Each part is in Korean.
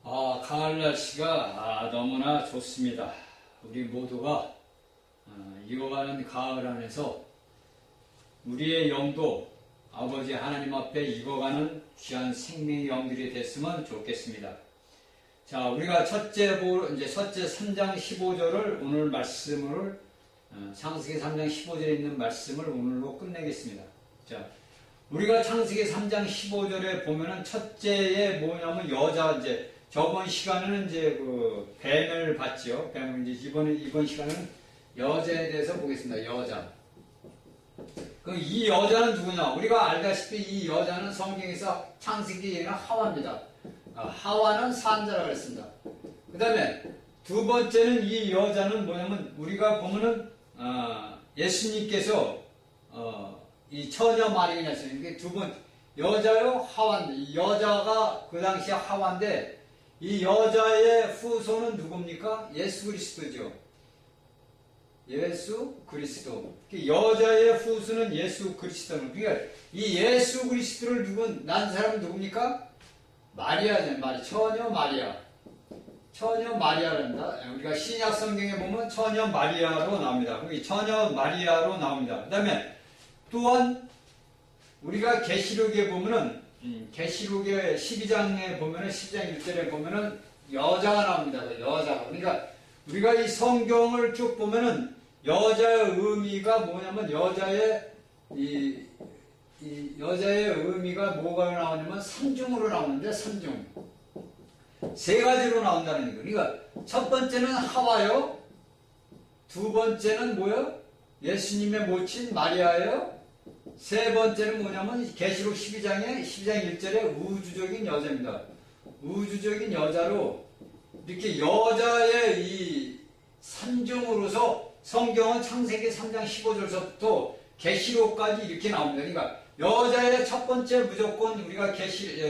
가을 날씨가 너무나 좋습니다. 우리 모두가 익어가는 가을 안에서 우리의 영도 아버지 하나님 앞에 익어가는 귀한 생명의 영들이 됐으면 좋겠습니다. 자, 우리가 첫째 3장 15절을 오늘 말씀을 창세기 3장 15절에 있는 말씀을 오늘로 끝내겠습니다. 자, 우리가 창세기 3장 15절에 보면은 첫째에 뭐냐면 저번 시간에는 그 뱀을 봤죠. 뱀을 이번 시간에는 여자에 대해서 보겠습니다. 여자. 이 여자는 누구냐? 우리가 알다시피 이 여자는 성경에서 창세기에는 하와입니다. 하와는 산자라고 그랬습니다. 그 다음에 두 번째는 이 여자는 뭐냐면 우리가 보면은 예수님께서 이 처녀 마리아가 있어요. 이게 두 번 여자요 하와인데 이 여자가 그 당시에 하와인데 이 여자의 후손은 누굽니까? 예수 그리스도죠. 예수 그리스도. 여자의 후손은 예수 그리스도는. 그러니까 이 예수 그리스도를 난 사람은 누굽니까? 마리아죠. 처녀 마리아. 처녀 마리아랍니다. 우리가 신약 성경에 보면 처녀 마리아로 나옵니다. 거기 처녀 마리아로 나옵니다. 그 다음에 또한 우리가 계시록에 보면은 계시록의 12장에 보면은 12장 1절에 보면은 여자가 나옵니다. 여자가. 그러니까 우리가 이 성경을 쭉 보면은 여자의 의미가 뭐냐면 여자의 의미가 뭐가 나오냐면 삼중으로 나오는데 삼중. 세 가지로 나온다는 거예요. 그러니까 첫 번째는 하와요. 두 번째는 뭐요? 예수님의 모친 마리아예요. 세 번째는 뭐냐면 계시록 12장 1절에 우주적인 여자입니다. 우주적인 여자로 이렇게 여자의 이 삼중으로서 성경은 창세기 3장 15절서부터 계시록까지 이렇게 나옵니다. 그러니까 여자의 첫 번째 무조건 우리가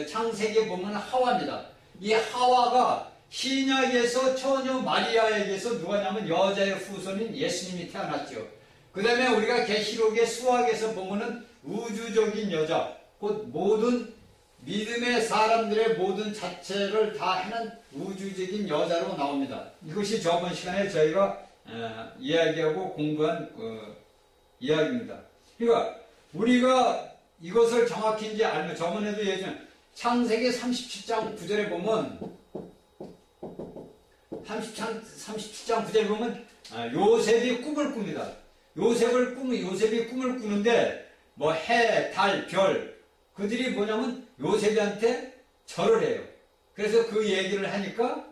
창세기에 보면 하와입니다. 이 하와가 신약에서 처녀 마리아에게서 누가냐면 여자의 후손인 예수님이 태어났죠. 그 다음에 우리가 계시록의 수학에서 보면은 우주적인 여자, 곧 모든 믿음의 사람들의 모든 자체를 다 해는 우주적인 여자로 나옵니다. 이것이 저번 시간에 저희가 이야기하고 공부한 이야기입니다. 그러니까 우리가 이것을 정확히 이제 알면 저번에도 창세기 37장 9절에 보면 37장 9절에 보면 요셉이 꿈을 꿉니다. 요셉이 꿈을 꾸는데 뭐 해, 달, 별 그들이 뭐냐면 요셉한테 절을 해요. 그래서 그 얘기를 하니까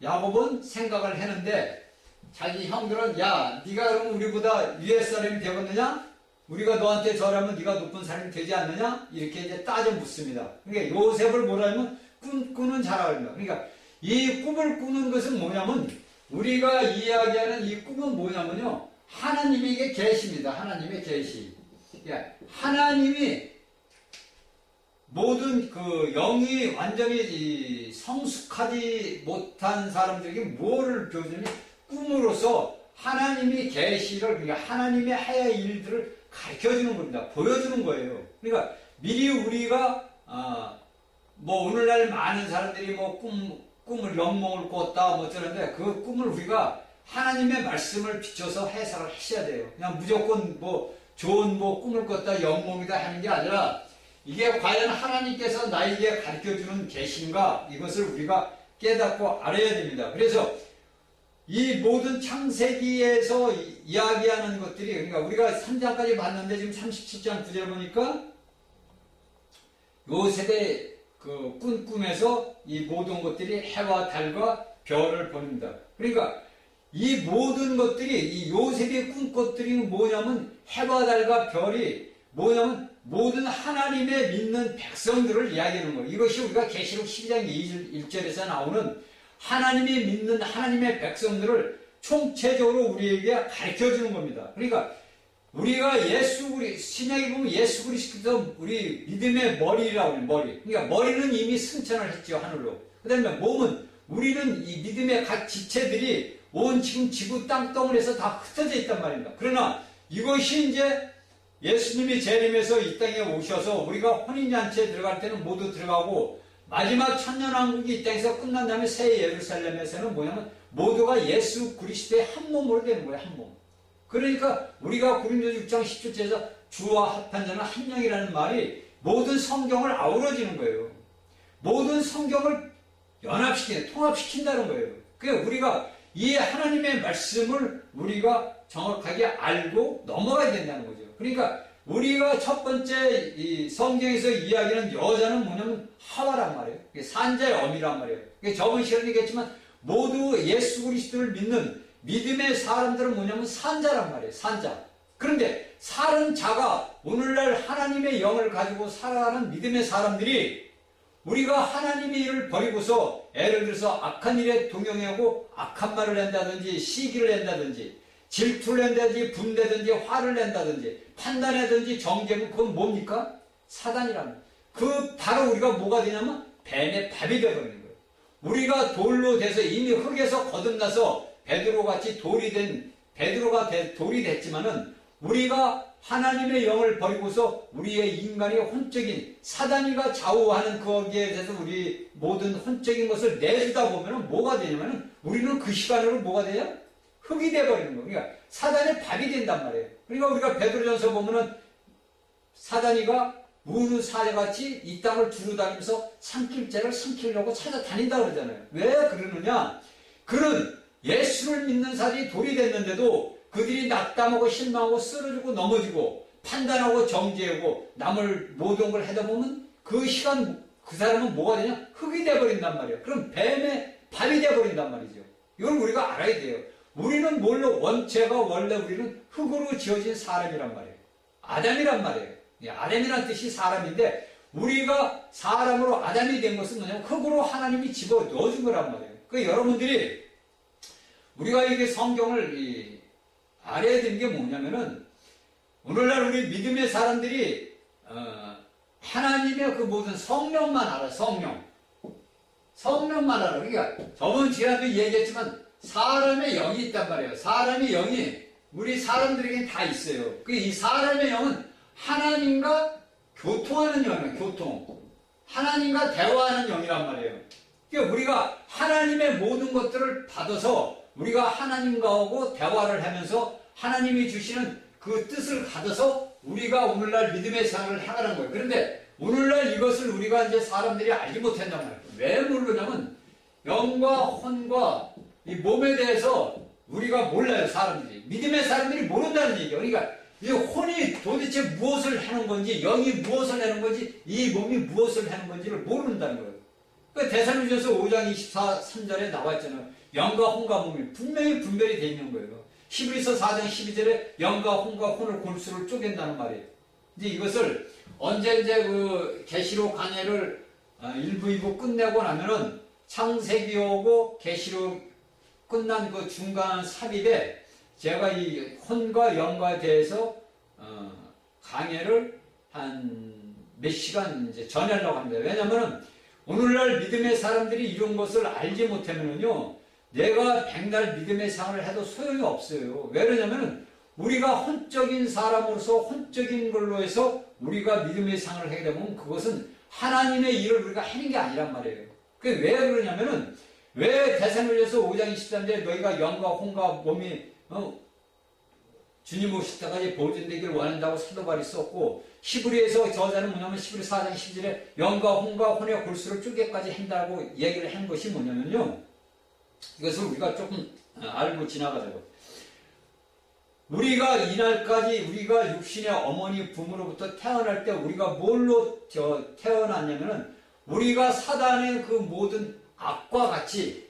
야곱은 생각을 했는데 자기 형들은 야 네가 그러면 우리보다 위에 사람이 되겠느냐? 우리가 너한테 절하면 네가 높은 사람이 되지 않느냐? 이렇게 이제 따져 묻습니다. 그러니까 요셉을 뭐라면 꿈꾸는 자라고 합니다. 그러니까 이 꿈을 꾸는 것은 뭐냐면 우리가 이야기하는 이 꿈은 뭐냐면요. 하나님에게 계시입니다. 하나님의 계시. 하나님이 모든 그 영이 완전히 성숙하지 못한 사람들에게 뭐를 보여주니 꿈으로써 하나님이 계시를 그러니까 하나님의 해야 일들을 가르쳐주는 겁니다. 보여주는 거예요. 그러니까 미리 우리가 뭐 오늘날 많은 사람들이 뭐 꿈을 영몽을 꿨다 뭐 저런데 그 꿈을 우리가 하나님의 말씀을 비춰서 해석을 하셔야 돼요. 그냥 무조건 뭐 좋은 뭐 꿈을 꿨다 영몽이다 하는 게 아니라 이게 과연 하나님께서 나에게 가르쳐주는 계신가 이것을 우리가 깨닫고 알아야 됩니다. 그래서 이 모든 창세기에서 이야기하는 것들이 그러니까 우리가 3장까지 봤는데 지금 37장 9절 보니까 요셉의 그 꿈에서 이 모든 것들이 해와 달과 별을 보냅니다. 그러니까 이 모든 것들이 이 요셉이 꾼 것들이 뭐냐면 해와 달과 별이 뭐냐면 모든 하나님의 믿는 백성들을 이야기하는 거예요. 이것이 우리가 계시록 12장 1절에서 나오는 하나님이 믿는 하나님의 백성들을 총체적으로 우리에게 가르쳐주는 겁니다. 그러니까 우리가 신약에 보면 예수 그리스도 우리 믿음의 머리라고 해요. 그러니까 머리는 이미 승천을 했죠. 하늘로. 그 다음에 몸은 우리는 이 믿음의 각 지체들이 온 지금 지구 땅덩어리에서 다 흩어져 있단 말입니다. 그러나 이것이 이제 예수님이 재림해서 이 땅에 오셔서 우리가 혼인잔치에 들어갈 때는 모두 들어가고 마지막 천년왕국이 이 땅에서 끝난 다음에 새 예루살렘에서는 뭐냐면 모두가 예수 그리스도의 한 몸으로 되는 거예요. 한 몸. 그러니까 우리가 고린도서 6장 10절에서 주와 합한 자는 한 영이라는 말이 모든 성경을 아우러지는 거예요. 모든 성경을 연합시키는, 통합시킨다는 거예요. 그러니까 우리가 이 하나님의 말씀을 우리가 정확하게 알고 넘어가야 된다는 거죠. 그러니까 우리가 첫 번째 이 성경에서 이야기하는 여자는 뭐냐면 하와란 말이에요. 산자의 어미란 말이에요. 저번 시간에 얘기했지만 모두 예수 그리스도를 믿는 믿음의 사람들은 뭐냐면 산자란 말이에요. 산자. 그런데 사는 자가 오늘날 하나님의 영을 가지고 살아가는 믿음의 사람들이 우리가 하나님의 일을 버리고서 예를 들어서 악한 일에 동용하고 악한 말을 한다든지 시기를 한다든지 질투를 한다든지 분대든지 화를 낸다든지 판단하든지 정죄하면 그건 뭡니까? 사단이랍니다. 그 바로 우리가 뭐가 되냐면 뱀의 밥이 되어버리는 거예요. 우리가 돌로 돼서 이미 흙에서 거듭나서 베드로같이 베드로가 돌이 됐지만은 우리가 하나님의 영을 버리고서 우리의 인간의 혼적인 사단이가 좌우하는 거기에 대해서 우리 모든 혼적인 것을 내주다 보면은 뭐가 되냐면은 우리는 그 시간으로 뭐가 돼요? 흙이 돼버리는 거예요. 그러니까 사단의 밥이 된단 말이에요. 그러니까 우리가 베드로전서 보면은 사단이가 우는 사자같이 이 땅을 두루다니면서 삼킬 자를 삼키려고 찾아다닌다 그러잖아요. 왜 그러느냐? 그는 예수를 믿는 사람이 돌이 됐는데도 그들이 낙담하고 실망하고 쓰러지고 넘어지고 판단하고 정죄하고 남을 모든 걸 하다 보면 그 시간 그 사람은 뭐가 되냐? 흙이 돼버린단 말이에요. 그럼 뱀의 밥이 돼버린단 말이죠. 이걸 우리가 알아야 돼요. 우리는 뭘로 원체가 원래 우리는 흙으로 지어진 사람이란 말이에요. 아담이란 말이에요. 아담이란 뜻이 사람인데 우리가 사람으로 아담이 된 것은 뭐냐면 흙으로 하나님이 집어 넣어준 거란 말이에요. 그러니까 여러분들이 우리가 이게 성경을 알아야 되는 게 뭐냐면은 오늘날 우리 믿음의 사람들이 하나님의 그 모든 성령만 알아. 성령만 알아. 그러니까 저번 시간에도 얘기했지만 사람의 영이 있단 말이에요. 사람의 영이 우리 사람들에겐 다 있어요. 이 사람의 영은 하나님과 교통하는 영이에요. 교통. 하나님과 대화하는 영이란 말이에요. 그러니까 우리가 하나님의 모든 것들을 받아서 우리가 하나님과하고 대화를 하면서 하나님이 주시는 그 뜻을 가져서 우리가 오늘날 믿음의 생활을 해가는 거예요. 그런데 오늘날 이것을 우리가 이제 사람들이 알지 못한단 말이에요. 왜 모르냐면 영과 혼과 이 몸에 대해서 우리가 몰라요. 사람들이. 믿음의 사람들이 모른다는 얘기예요. 그러니까 이 혼이 도대체 무엇을 하는 건지 영이 무엇을 하는 건지 이 몸이 무엇을 하는 건지를 모른다는 거예요. 그 데살로니가서 5장 23절에 나와 있잖아요. 영과 혼과 몸이 분명히 분별이 되어 있는 거예요. 히브리서 4장 12절에 영과 혼과 혼을 골수를 쪼갠다는 말이에요. 이제 이것을 언제 이제 그 계시록 강해를 1부, 2부 끝내고 나면은 창세기 오고 계시록 끝난 그 중간 삽입에 제가 이 혼과 영과에 대해서 강해를 한 몇 시간 이제 전하려고 합니다. 왜냐면은 오늘날 믿음의 사람들이 이런 것을 알지 못하면은요, 내가 백날 믿음의 생활을 해도 소용이 없어요. 왜 그러냐면은 우리가 혼적인 사람으로서 혼적인 걸로 해서 우리가 믿음의 생활을 하게 되면 그것은 하나님의 일을 우리가 하는 게 아니란 말이에요. 그게 왜 그러냐면은 왜 데살로니가서 5장 23절에 너희가 영과 혼과 몸이 주님 오실 때까지 보존되기를 원한다고 사도 바울이 썼고 히브리에서 저자는 뭐냐면 히브리 4장 10절에 영과 혼과 혼의 골수를 쪼개까지 한다고 얘기를 한 것이 뭐냐면요, 이것을 우리가 조금 알고 지나가자고. 우리가 이날까지 우리가 육신의 어머니 부모로부터 태어날 때 우리가 뭘로 태어났냐면은 우리가 사단의 그 모든 악과 같이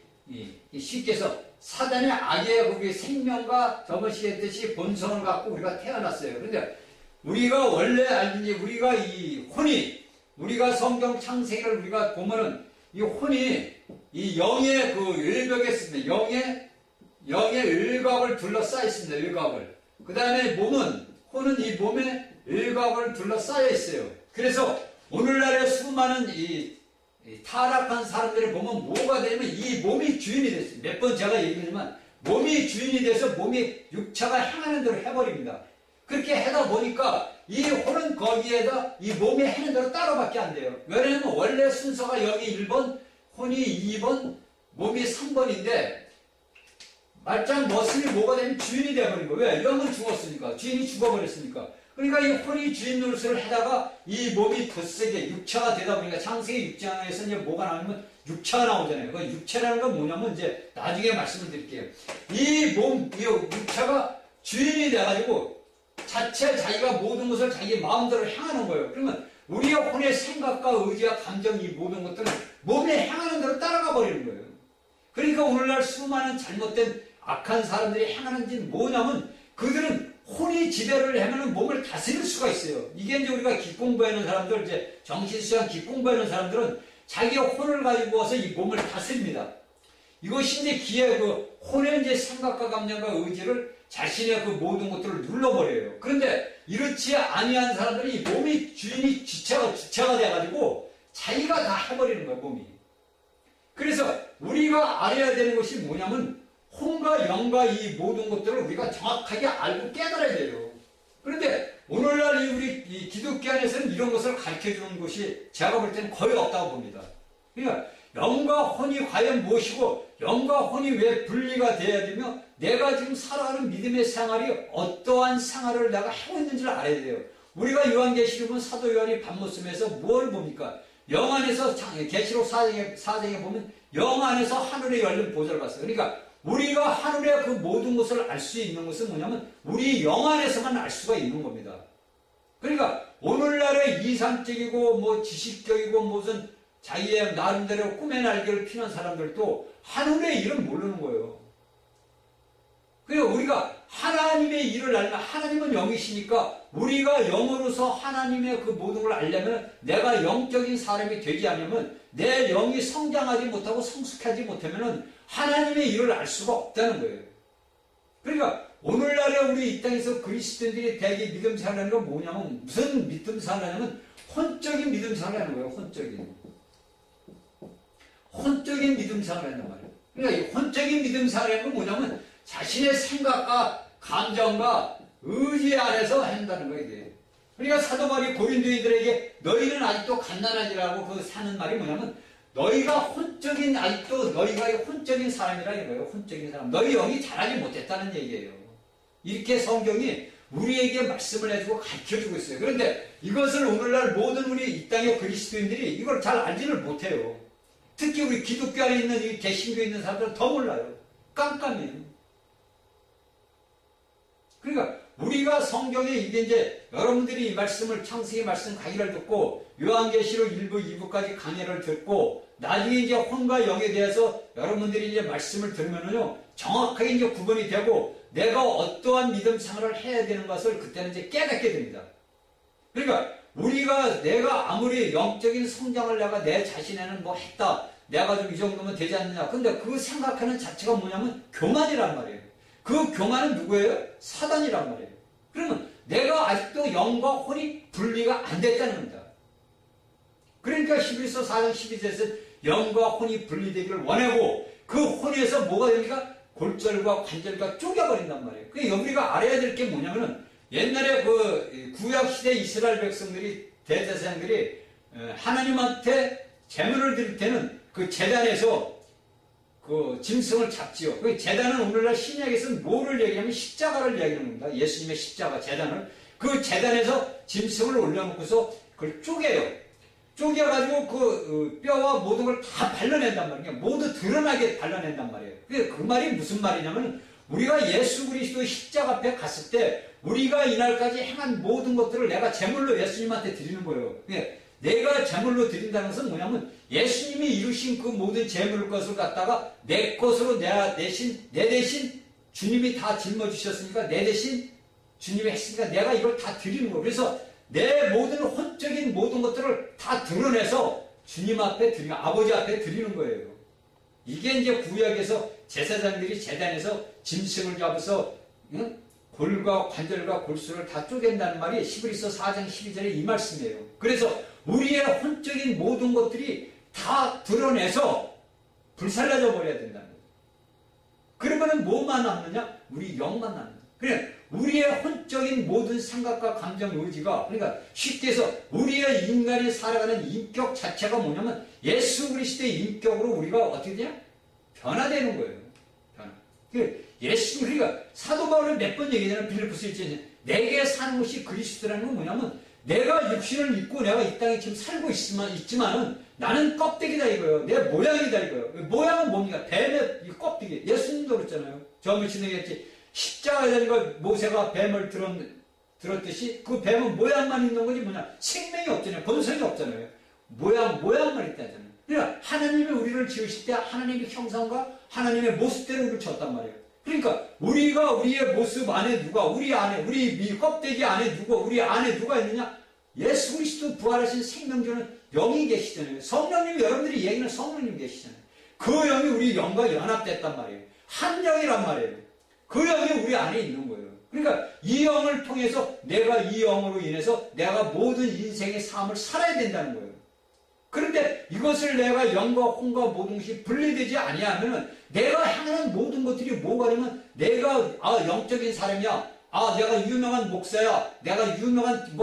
쉽게 해서 사단의 악의 우리의 생명과 저번시에 했듯이 본성을 갖고 우리가 태어났어요. 그런데 우리가 원래 알든지 우리가 이 혼이 우리가 성경 창세기를 우리가 보면은 이 혼이 이 영의 그 일벽에 있습니다. 영의 일각을 둘러싸여 있습니다. 일각을. 그 다음에 혼은 이 몸에 일각을 둘러싸여 있어요. 그래서 오늘날의 수많은 이 타락한 사람들을 보면 뭐가 되냐면 이 몸이 주인이 됐어요. 몇 번 제가 얘기했지만 몸이 주인이 돼서 몸이 육체가 행하는 대로 해버립니다. 그렇게 하다 보니까 이 혼은 거기에다 이 몸이 하는 대로 따로밖에 안 돼요. 왜냐하면 원래 순서가 여기 1번, 혼이 2번, 몸이 3번인데 말짱 머슴이 뭐가 되면 주인이 돼버린 거예요. 왜? 영은 죽었으니까. 주인이 죽어버렸으니까. 그러니까 이 혼이 주인 노릇을 하다가 이 몸이 더 세게 육체가 되다 보니까 창세기 6장에서 이제 뭐가 나오냐면 육체가 나오잖아요. 그 육체라는 건 뭐냐면 이제 나중에 말씀을 드릴게요. 이 육체가 주인이 돼가지고 자체 자기가 모든 것을 자기 마음대로 행하는 거예요. 그러면 우리의 혼의 생각과 의지와 감정 이 모든 것들은 몸에 행하는 대로 따라가 버리는 거예요. 그러니까 오늘날 수많은 잘못된 악한 사람들이 행하는 짓은 뭐냐면 그들은 혼이 지배를 하면 몸을 다스릴 수가 있어요. 이게 이제 우리가 기공부하는 사람들, 이제 정신수양 기공부하는 사람들은 자기의 혼을 가지고 와서 이 몸을 다스립니다. 이것이 이제 기의 그 혼의 이제 생각과 감정과 의지를 자신의 그 모든 것들을 눌러버려요. 그런데 이렇지 아니한 사람들이 이 몸이 주인이 주체가 돼가지고 자기가 다 해버리는 거예요, 몸이. 그래서 우리가 알아야 되는 것이 뭐냐면 혼과 영과 이 모든 것들을 우리가 정확하게 알고 깨달아야 돼요. 그런데 오늘날 우리 기독교 안에서는 이런 것을 가르쳐주는 것이 제가 볼 때는 거의 없다고 봅니다. 그러니까 영과 혼이 과연 무엇이고 영과 혼이 왜 분리가 돼야 되며 내가 지금 살아가는 믿음의 생활이 어떠한 생활을 내가 하고 있는지를 알아야 돼요. 우리가 요한계시록은 사도 요한이 밤모습에서 뭘 봅니까? 영 안에서 계시록 4장에 보면 영 안에서 하늘에 열린 보좌를 봤어요. 그러니까 우리가 하늘의 그 모든 것을 알 수 있는 것은 뭐냐면 우리 영 안에서만 알 수가 있는 겁니다. 그러니까 오늘날의 이상적이고 뭐 지식적이고 무슨 자기의 나름대로 꿈의 날개를 피는 사람들도 하늘의 일을 모르는 거예요. 그래서 우리가 하나님의 일을 알면 하나님은 영이시니까 우리가 영으로서 하나님의 그 모든 걸 알려면 내가 영적인 사람이 되지 않으면 내 영이 성장하지 못하고 성숙하지 못하면 하나님의 일을 알 수가 없다는 거예요. 그러니까 오늘날에 우리 이 땅에서 그리스도인들이 대개 믿음 생활하는 건 뭐냐면 무슨 믿음 생활하냐면 혼적인 믿음 생활하는 거예요. 혼적인 믿음 생활한단 말이에요. 그러니까 이 혼적인 믿음 생활하는 건 뭐냐면 자신의 생각과 감정과 의지 안에서 한다는 거예요. 이게. 그러니까 사도 바울이 고린도인들에게 너희는 아직도 갓난아지라고 그 사는 말이 뭐냐면 너희가 혼적인 아직도 너희가 혼적인 사람이라는 거예요. 혼적인 사람. 너희 영이 자라지 못했다는 얘기예요. 이렇게 성경이 우리에게 말씀을 해주고 가르쳐주고 있어요. 그런데 이것을 오늘날 모든 우리 이 땅의 그리스도인들이 이걸 잘 알지를 못해요. 특히 우리 기독교 안에 있는 이 개신교에 있는 사람들은 더 몰라요. 깜깜해요. 그러니까 우리가 성경에 이게 이제 여러분들이 이 말씀을 창세기 말씀 강의를 듣고 요한계시록 1부, 2부까지 강의를 듣고 나중에 이제 혼과 영에 대해서 여러분들이 이제 말씀을 들으면은요 정확하게 이제 구분이 되고 내가 어떠한 믿음 생활을 해야 되는 것을 그때는 이제 깨닫게 됩니다. 그러니까 내가 아무리 영적인 성장을 내가 내 자신에는 뭐 했다. 내가 좀 이 정도면 되지 않느냐. 근데 그 생각하는 자체가 뭐냐면 교만이란 말이에요. 그 교만은 누구예요? 사단이란 말이에요. 그러면 내가 아직도 영과 혼이 분리가 안 됐다는 겁니다. 그러니까 히브리서 4장 12절에서 영과 혼이 분리되기를 원하고 그 혼에서 뭐가 됩니까? 골절과 관절과 쪼개버린단 말이에요. 그러니까 우리가 알아야 될 게 뭐냐면은 옛날에 그 구약시대 이스라엘 백성들이 대제사장들이 하나님한테 제물을 드릴 때는 그 제단에서 그 짐승을 잡지요. 그 제단은 오늘날 신약에서는 뭐를 얘기하면 십자가를 얘기하는 겁니다. 예수님의 십자가 제단을 그 제단에서 짐승을 올려놓고서 그걸 쪼개요. 쪼개가지고 그 뼈와 모든 걸 다 발라낸단 말이에요. 모두 드러나게 발라낸단 말이에요. 그 말이 무슨 말이냐면 우리가 예수 그리스도 십자가 앞에 갔을 때 우리가 이날까지 행한 모든 것들을 내가 제물로 예수님한테 드리는 거예요. 내가 제물로 드린다는 것은 뭐냐면 예수님이 이루신 그 모든 제물 것을 갖다가 내 것으로 내 대신 주님이 다 짊어지셨으니까 내 대신 주님이 했으니까 내가 이걸 다 드리는 거예요. 그래서 내 모든 혼적인 모든 것들을 다 드러내서 주님 앞에 드리는, 아버지 앞에 드리는 거예요. 이게 이제 구약에서 제사장들이 제단에서 짐승을 잡아서 골과 관절과 골수를 다 쪼갠다는 말이 히브리서 4장 12절에 이 말씀이에요. 그래서 우리의 혼적인 모든 것들이 다 드러내서 불살라져 버려야 된다는 거예요. 그러면은 뭐만 남느냐? 우리 영만 남는다. 그래, 우리의 혼적인 모든 생각과 감정, 의지가, 그러니까 쉽게 해서 우리의 인간이 살아가는 인격 자체가 뭐냐면 예수 그리스도의 인격으로 우리가 어떻게 되냐? 변화되는 거예요. 예수님, 그러니까 사도 바울이 몇 번 얘기하잖아요. 빌립보서 1장에 내게 사는 것이 그리스도라는 건 뭐냐면 내가 육신을 입고 내가 이 땅에 지금 살고 있지만은 나는 껍데기다 이거예요. 내 모양이다 이거예요. 모양은 뭡니까? 뱀의 껍데기. 예수님도 그랬잖아요. 저 며칠 얘기했지. 십자가에 달린 걸 모세가 뱀을 들었듯이 그 뱀은 모양만 있는 거지 뭐냐? 생명이 없잖아요. 본성이 없잖아요. 모양만 있다잖아요. 그러니까 하나님이 우리를 지으실 때 하나님의 형상과 하나님의 모습대로 우리를 지었단 말이에요. 그러니까 우리가 우리의 모습 안에 누가 우리 안에 우리 껍데기 안에 누가 우리 안에 누가 있느냐? 예수 그리스도 부활하신 생명주는 영이 계시잖아요. 성령님이 여러분들이 얘기는 성령님 계시잖아요. 그 영이 우리 영과 연합됐단 말이에요. 한 영이란 말이에요. 그 영이 우리 안에 있는 거예요. 그러니까 이 영을 통해서 내가 이 영으로 인해서 내가 모든 인생의 삶을 살아야 된다는 거예요. 그런데 이것을 내가 영과 혼과 모든 것이 분리되지 아니하면 내가 향하는 모든 것들이 뭐가 되면 내가 영적인 사람이야. 내가 유명한 목사야. 내가 유명한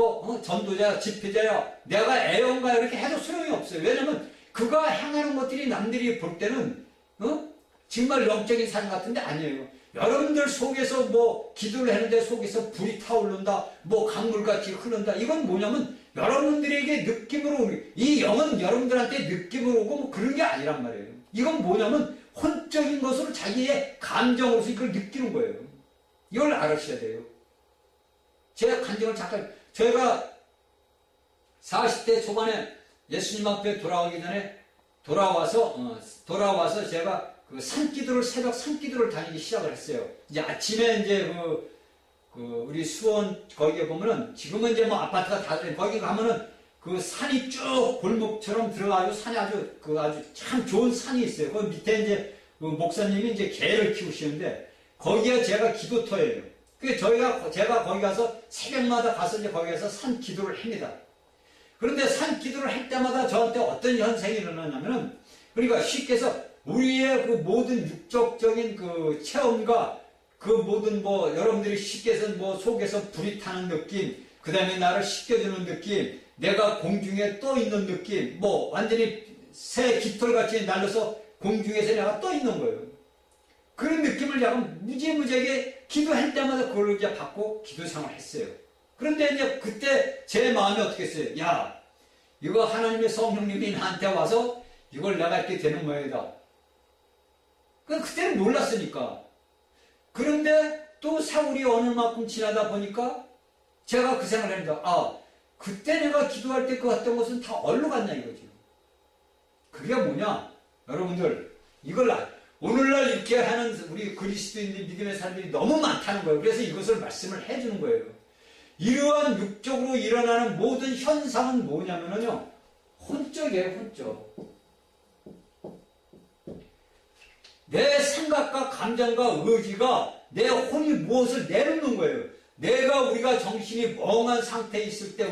전도자야. 집회자야. 내가 애원가야. 이렇게 해도 소용이 없어요. 왜냐면 그가 향하는 것들이 남들이 볼 때는 정말 영적인 사람 같은데 아니에요. 여러분들 속에서 기도를 했는데 속에서 불이 타오른다. 강물같이 흐른다. 이건 뭐냐면 여러분들에게 느낌으로 이 영은 여러분들한테 느낌으로 오고 그런 게 아니란 말이에요. 이건 뭐냐면 혼적인 것으로 자기의 감정으로서 이걸 느끼는 거예요. 이걸 알으셔야 돼요. 제가 간증을 잠깐, 저희가 40대 초반에 예수님 앞에 돌아오기 전에 돌아와서 제가 그 산기도를, 새벽 산기도를 다니기 시작을 했어요. 이제 아침에 이제 우리 수원 거기에 보면은 지금은 이제 아파트가 다 돼. 거기 가면은 그 산이 쭉 골목처럼 들어가지고 산이 아주 참 좋은 산이 있어요. 그 밑에 이제 그 목사님이 이제 개를 키우시는데 거기가 제가 기도터예요. 제가 거기 가서 새벽마다 가서 이제 거기 가서 산 기도를 합니다. 그런데 산 기도를 할 때마다 저한테 어떤 현상이 일어나냐면은 그러니까 쉽게 해서 우리의 그 모든 육적적인 그 체험과 그 모든 여러분들이 쉽게 해서 속에서 불이 타는 느낌, 그 다음에 나를 씻겨주는 느낌, 내가 공중에 떠 있는 느낌, 완전히 새 깃털같이 날려서 공중에서 내가 떠 있는 거예요. 그런 느낌을 약간 무지무지하게 기도할 때마다 그걸 이제 받고 기도 생활을 했어요. 그런데 이제 그때 제 마음이 어떻게 했어요? 야, 이거 하나님의 성령님이 나한테 와서 이걸 내가 이렇게 되는 모양이다. 그때는 몰랐으니까. 그런데 또 세월이 어느 만큼 지나다 보니까 제가 그 생각을 합니다. 그때 내가 기도할 때 그 했던 것은 다 어디로 갔냐 이거죠. 그게 뭐냐? 여러분들, 오늘날 이렇게 하는 우리 그리스도인들 믿음의 사람들이 너무 많다는 거예요. 그래서 이것을 말씀을 해주는 거예요. 이러한 육적으로 일어나는 모든 현상은 뭐냐면요. 혼적이에요, 혼적. 내 생각과 감정과 의지가 내 혼이 무엇을 내놓는 거예요. 우리가 정신이 멍한 상태에 있을 때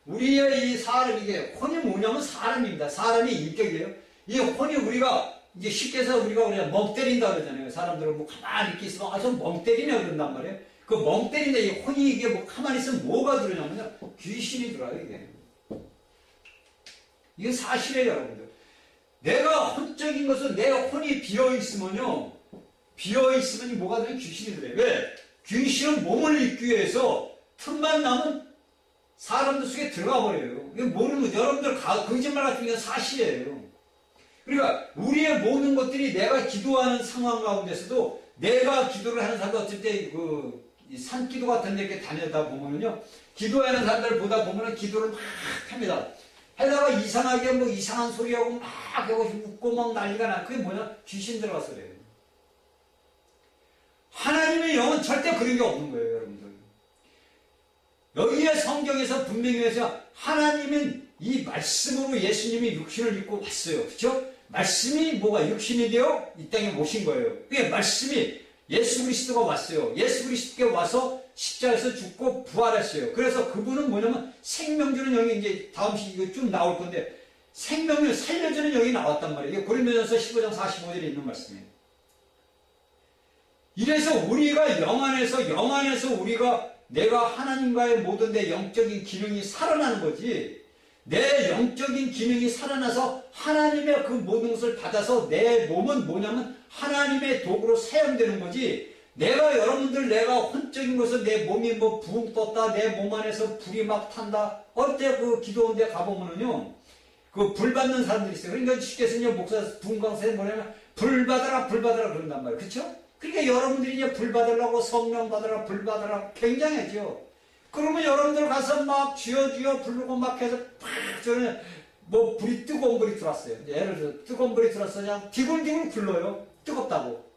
우리의 이 사람, 이게 혼이 뭐냐면 사람입니다. 사람이 인격이에요. 이 혼이 우리가 이제 쉽게 해서 우리가 멍 때린다 그러잖아요. 사람들은 가만히 이렇게 있으면 저 멍 때리냐 그런단 말이에요. 그 멍 때린다, 이 혼이 이게 가만히 있으면 뭐가 들어냐면요. 귀신이 들어요, 이게. 이게 사실이에요, 여러분들. 내가 혼적인 것은 내 혼이 비어있으면요. 비어있으면 뭐가 되면 귀신이 들어요. 왜? 귀신은 몸을 입기 위해서 틈만 나면 사람들 속에 들어가 버려요. 이거 모르는, 여러분들 거짓말 같은 게 사실이에요. 그러니까 우리의 모든 것들이 내가 기도하는 상황 가운데서도 내가 기도를 하는 사람도 어쩔 때 산기도 같은 데 이렇게 다니다 보면요. 기도하는 사람들 보다 보면은 기도를 막 합니다. 하다가 이상하게 이상한 소리하고 막 하고 웃고 막 난리가 나. 그게 뭐냐? 귀신 들어가서 그래요. 하나님의 영은 절대 그런 게 없는 거예요, 여러분들. 여기에 성경에서 분명히 해서 하나님은 이 말씀으로 예수님이 육신을 입고 왔어요. 그렇죠? 말씀이 뭐가 육신이 되어 이 땅에 오신 거예요. 그게 말씀이 예수 그리스도가 왔어요. 예수 그리스도께 와서 십자가에서 죽고 부활했어요. 그래서 그분은 뭐냐면 생명주는 영이 이제 다음 시기가 쭉 나올 건데 생명을 살려주는 영이 나왔단 말이에요. 이게 고린도전서 15장 45절에 있는 말씀이에요. 이래서 우리가 영 안에서 우리가 내가 하나님과의 모든 내 영적인 기능이 살아나는 거지. 내 영적인 기능이 살아나서 하나님의 그 모든 것을 받아서 내 몸은 뭐냐면 하나님의 도구로 사용되는 거지. 내가 혼적인 것을 내 몸이 뭐 붕 떴다, 내 몸 안에서 불이 막 탄다. 어때 그 기도원 데 가보면은요, 그 불 받는 사람들이 있어요. 그러니까 쉽게 해서 목사 부흥 강사에 뭐냐면 불 받아라 그런단 말이에요. 그쵸? 그러니까 여러분들이 이제 불 받으려고 성령 받으라, 불 받으라 굉장하죠. 그러면 여러분들 가서 막 주여 부르고 막 해서 팍 저는 뭐 불이 뜨거운 불이 들어왔어요. 예를 들어 뜨거운 불이 들어왔어 그냥 디굴디굴 굴러요. 뜨겁다고.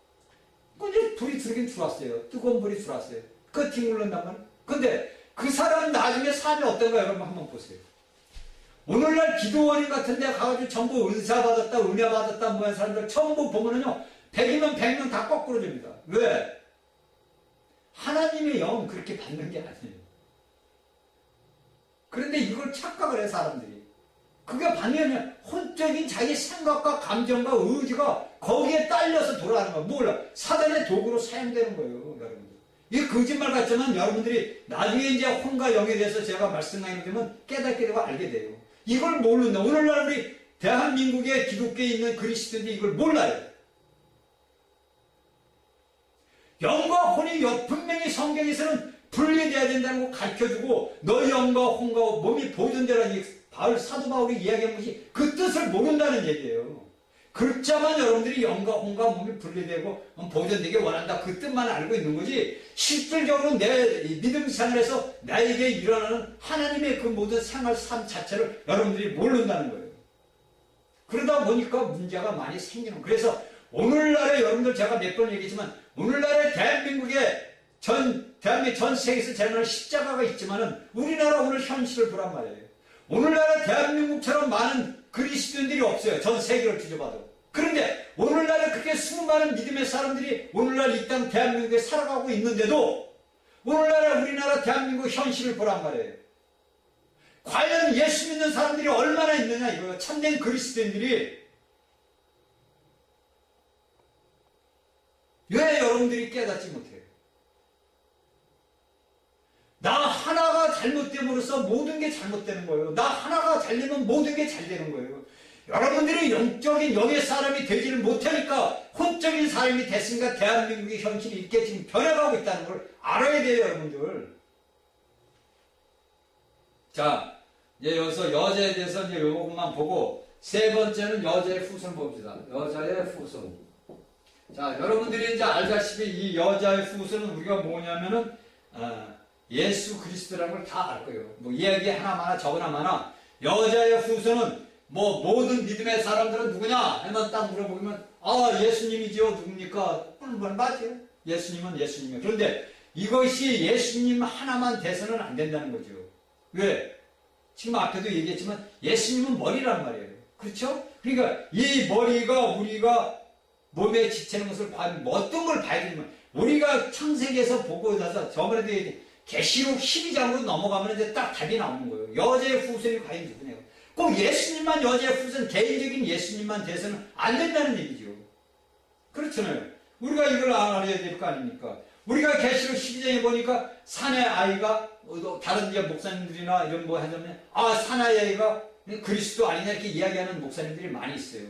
근데 불이 들긴 들어왔어요. 뜨거운 불이 들어왔어요. 그 디굴른단 말이에요. 근데 그 사람 나중에 삶이 어떤가 여러분 한번 보세요. 오늘날 기도원인 같은 데 가가지고 전부 은사 받았다, 은혜 받았다, 뭐 하는 사람들 전부 보면은요, 100이면 100명 다 거꾸로 됩니다. 왜? 하나님의 영 그렇게 받는 게 아니에요. 그런데 이걸 착각을 해, 사람들이. 그게 반면에 혼적인 자기 생각과 감정과 의지가 거기에 딸려서 돌아가는 거야. 몰라. 사단의 도구로 사용되는 거예요, 여러분들. 이게 거짓말 같지만 여러분들이 나중에 이제 혼과 영에 대해서 제가 말씀하게 되면 깨닫게 되고 알게 돼요. 이걸 모른다. 오늘날 우리 대한민국에 기독교에 있는 그리스도인들이 이걸 몰라요. 영과 혼이 분명히 성경에서는 분리되어야 된다는 거 가르쳐주고 너희 영과 혼과 몸이 보존되라는 사도 바울이 이야기한 것이 그 뜻을 모른다는 얘기예요. 글자만 여러분들이 영과 혼과 몸이 분리되고 보존되게 원한다 그 뜻만 알고 있는 거지 실질적으로 내 믿음 생활에서 나에게 일어나는 하나님의 그 모든 생활 삶 자체를 여러분들이 모른다는 거예요. 그러다 보니까 문제가 많이 생기는 거예요. 그래서 오늘날에 여러분들 제가 몇 번 얘기했지만 오늘날에 대한민국에 대한민국 전 세계에서 제가 십자가가 있지만은 우리나라 오늘 현실을 보란 말이에요. 오늘날에 대한민국처럼 많은 그리스도인들이 없어요. 전 세계를 뒤져봐도. 그런데 오늘날에 그렇게 수많은 믿음의 사람들이 오늘날 이 땅 대한민국에 살아가고 있는데도 오늘날에 우리나라 대한민국 현실을 보란 말이에요. 과연 예수 믿는 사람들이 얼마나 있느냐 이거예요. 참된 그리스도인들이. 왜 여러분들이 깨닫지 못해요? 나 하나가 잘못됨으로써 모든 게 잘못되는 거예요. 나 하나가 잘 되면 모든 게 잘 되는 거예요. 여러분들이 영적인 영의 사람이 되지를 못하니까 혼적인 사람이 됐으니까 대한민국의 현실이 이렇게 지금 변해가고 있다는 걸 알아야 돼요, 여러분들. 자, 이제 여기서 여자에 대해서 이제 요것만 보고 세 번째는 여자의 후손 봅시다. 여자의 후손. 자, 여러분들이 이제 알다시피 이 여자의 후손은 우리가 뭐냐면은 예수 그리스도라는 걸 다 알 거예요. 뭐 이야기 하나마나 저거나마나 여자의 후손은 뭐 모든 믿음의 사람들은 누구냐 하면 딱 물어보면 예수님이지요. 누굽니까? 맞아요. 예수님은 예수님이에요. 그런데 이것이 예수님 하나만 돼서는 안 된다는 거죠. 왜? 지금 앞에도 얘기했지만 예수님은 머리란 말이에요. 그렇죠? 그러니까 이 머리가 우리가 몸에 지치는 것을 어떤 걸 봐야 되냐면 우리가 창세기에서 보고 나서 저번에도 계시록 12장으로 넘어가면 이제 딱 답이 나오는 거예요. 여자의 후손이 과연 누구냐고. 꼭 예수님만 여자의 후손, 개인적인 예수님만 돼서는 안 된다는 얘기죠. 그렇잖아요. 우리가 이걸 알아야 될 거 아닙니까? 우리가 계시록 12장에 보니까 산의 아이가 다른 이제 목사님들이나 이런 뭐 하자면 산의 아이가 그리스도 아니냐 이렇게 이야기하는 목사님들이 많이 있어요.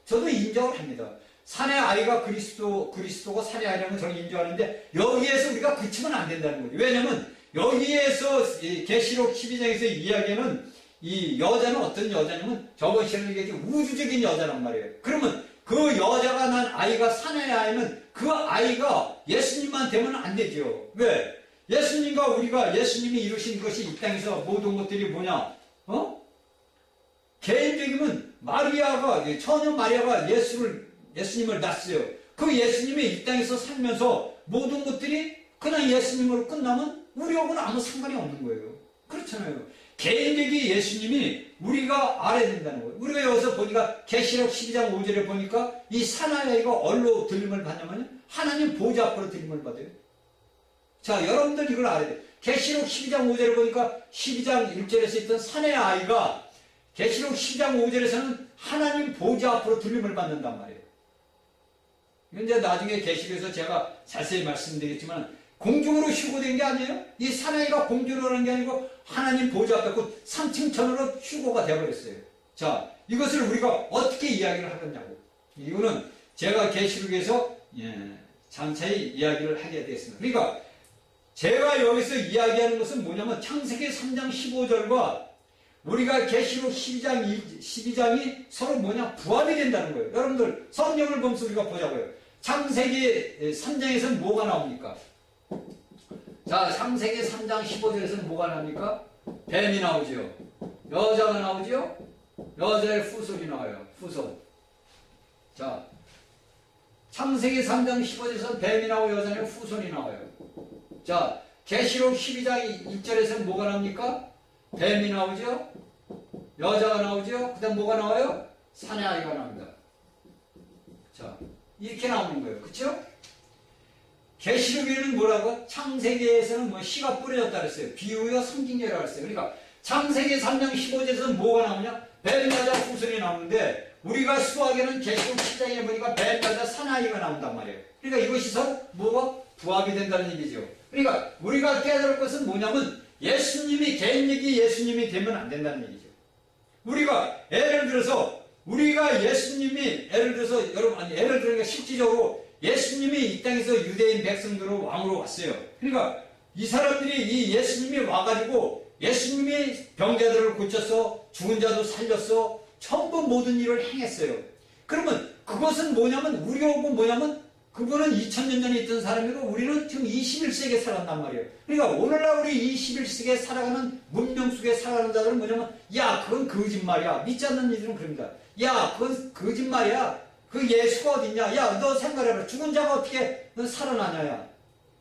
저도 인정을 합니다. 산의 아이가 그리스도고 산의 아이라는 저는 인정하는데 여기에서 우리가 그치면 안 된다는 거죠. 왜냐면 여기에서 계시록 12장에서 이야기하는 이 여자는 어떤 여자냐면 저것이 얘기 우주적인 여자란 말이에요. 그러면 그 여자가 난 아이가 산의 아이는 그 아이가 예수님만 되면 안 되죠. 왜? 예수님과 우리가 예수님이 이루신 것이 이 땅에서 모든 것들이 뭐냐? 개인적이면 처녀 마리아가 예수님을 낳았어요. 그 예수님이 이 땅에서 살면서 모든 것들이 그냥 예수님으로 끝나면 우리하고는 아무 상관이 없는 거예요. 그렇잖아요. 개인적인 예수님이 우리가 알아야 된다는 거예요. 우리가 여기서 보니까 계시록 12장 5절에 보니까 이 사나이가 어디로 들림을 받냐면 하나님 보좌 앞으로 들림을 받아요. 자, 여러분들 이걸 알아야 돼요. 계시록 12장 5절에 보니까 12장 1절에서 있던 사내 아이가 계시록 12장 5절에서는 하나님 보좌 앞으로 들림을 받는단 말이에요. 이제 나중에 계시록에서 제가 자세히 말씀드리겠지만 공중으로 휴고된 게 아니에요. 이 사나이가 공중으로 하는 게 아니고 하나님 보좌 앞에 곧 산층천으로 휴고가 되어버렸어요. 자, 이것을 우리가 어떻게 이야기를 하겠냐고. 이거는 제가 계시록에서 장차히 이야기를 하게 됐습니다. 그러니까 제가 여기서 이야기하는 것은 뭐냐면 창세기 3장 15절과 우리가 계시록 12장이 서로 부합이 된다는 거예요. 여러분들 성경을 보면서 우리가 보자고요. 창세기 3장에서는 뭐가 나옵니까? 자, 창세기 3장 15절에서는 뭐가 나옵니까? 뱀이 나오죠. 여자가 나오죠. 여자의 후손이 나와요. 후손. 자, 창세기 3장 15절에서는 뱀이 나오고 여자의 후손이 나와요. 자, 계시록 12장 1절에서는 뭐가 나옵니까? 뱀이 나오죠. 여자가 나오죠. 그 다음 뭐가 나와요? 사내 아이가 나옵니다. 자, 이렇게 나오는 거예요. 그쵸? 계시록에는 뭐라고? 창세기에서는 씨가 뿌려졌다 그랬어요. 비유여 상징이라고 그랬어요. 그러니까 창세기 3장 15절에서는 뭐가 나오냐? 뱀 여자 후손이 나오는데 우리가 수학에는 계시록 10장에 보니까 뱀 여자 사나이가 나온단 말이에요. 그러니까 이것이 서로 뭐가 부합이 된다는 얘기죠. 그러니까 우리가 깨달을 것은 뭐냐면 예수님이 개인적이 예수님이 되면 안 된다는 얘기죠. 우리가 예를 들어서 여러분 예를 들으니까 실질적으로 예수님이 이 땅에서 유대인 백성들로 왕으로 왔어요. 그러니까 이 사람들이 이 예수님이 와가지고 예수님이 병자들을 고쳤어, 죽은 자도 살렸어, 전부 모든 일을 행했어요. 그러면 그것은 뭐냐면 그분은 2000년 전에 있던 사람이고 우리는 지금 21세기에 살았단 말이에요. 그러니까 오늘날 우리 21세기에 살아가는 문명 속에 살아가는 자들은 야, 그건 거짓말이야. 믿지 않는 이들은 그럽니다. 야, 그건 거짓말이야. 그 예수가 어딨냐? 야, 너 생각해봐. 죽은 자가 어떻게 살아나냐?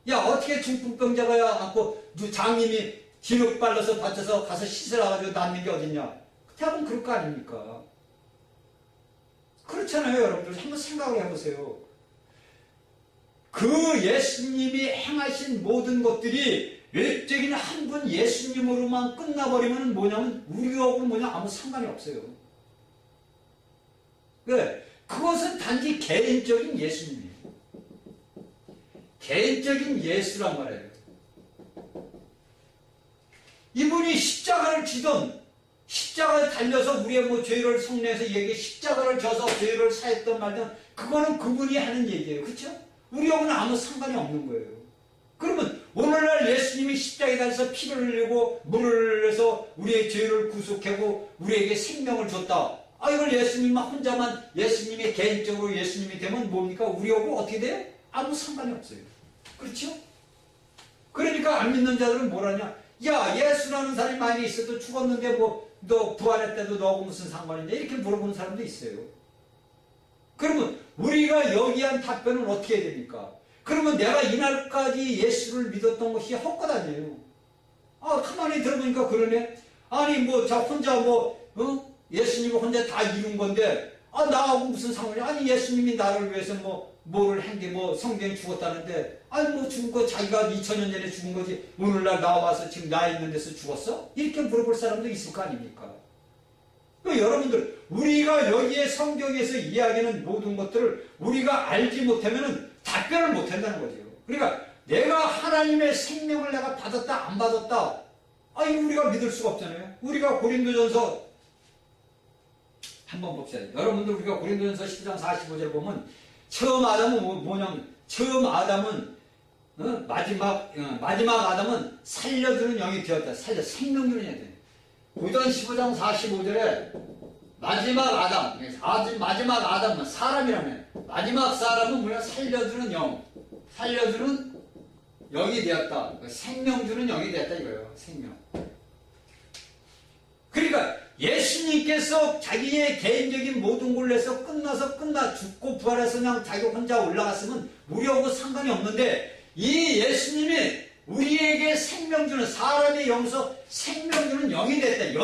야, 어떻게 중풍병자가 않고 장님이 진흙 발라서 받쳐서 가서 씻으라가지고 낫는 게 어딨냐? 대부분 그럴 거 아닙니까? 그렇잖아요, 여러분들. 한번 생각을 해보세요. 그 예수님이 행하신 모든 것들이 외적인 한 분 예수님으로만 끝나버리면 우리하고는 아무 상관이 없어요. 왜? 그것은 단지 개인적인 예수님이에요. 개인적인 예수란 말이에요. 이분이 십자가를 지던 십자가를 달려서 우리의 죄를 속내에서 얘기해 십자가를 져서 죄를 사했던 말든 그거는 그분이 하는 얘기예요. 그렇죠? 우리하고는 아무 상관이 없는 거예요. 그러면 오늘날 예수님이 십자가에 달려서 피를 흘리고 물을 흘려서 우리의 죄를 구속하고 우리에게 생명을 줬다. 이걸 예수님만 혼자만 예수님이 개인적으로 예수님이 되면 뭡니까? 우리하고 어떻게 돼요? 아무 상관이 없어요. 그렇죠? 그러니까 안 믿는 자들은 뭐라냐? 야, 예수라는 사람이 많이 있어도 죽었는데 너 부활했대도 너하고 무슨 상관이냐? 이렇게 물어보는 사람도 있어요. 그러면 우리가 여기한 답변은 어떻게 해야 됩니까? 그러면 내가 이날까지 예수를 믿었던 것이 헛것 아니에요. 가만히 들어보니까 그러네. 아니 저 혼자 예수님이 혼자 다 이룬 건데 나하고 무슨 상관이야? 아니 예수님이 나를 위해서 뭐를 한 게 성경에 죽었다는데 죽은 거 자기가 2000년 전에 죽은 거지 오늘날 나와서 지금 나 있는 데서 죽었어? 이렇게 물어볼 사람도 있을 거 아닙니까? 여러분들 우리가 여기에 성경에서 이야기하는 모든 것들을 우리가 알지 못하면 답변을 못한다는 거죠. 그러니까 내가 하나님의 생명을 내가 받았다 안 받았다 이거 우리가 믿을 수가 없잖아요. 우리가 고린도전서 한번 봅시다. 여러분들 우리가 고린도전서 10장 45절 보면 처음 아담은 뭐냐면 처음 아담은 마지막 아담은 살려주는 영이 되었다. 생명 주는 영이 되었다. 고전 15장 45절에 마지막 아담은 사람이라면 마지막 사람은 살려주는 영, 살려주는 영이 되었다. 생명 주는 영이 되었다 이거예요. 생명. 그러니까 예수님께서 자기의 개인적인 모든 걸 내서 끝나 죽고 부활해서 그냥 자기 혼자 올라갔으면 우리하고 상관이 없는데 이 예수님이 우리에게 생명 주는 사람의 영서 생명 주는 영이 됐다.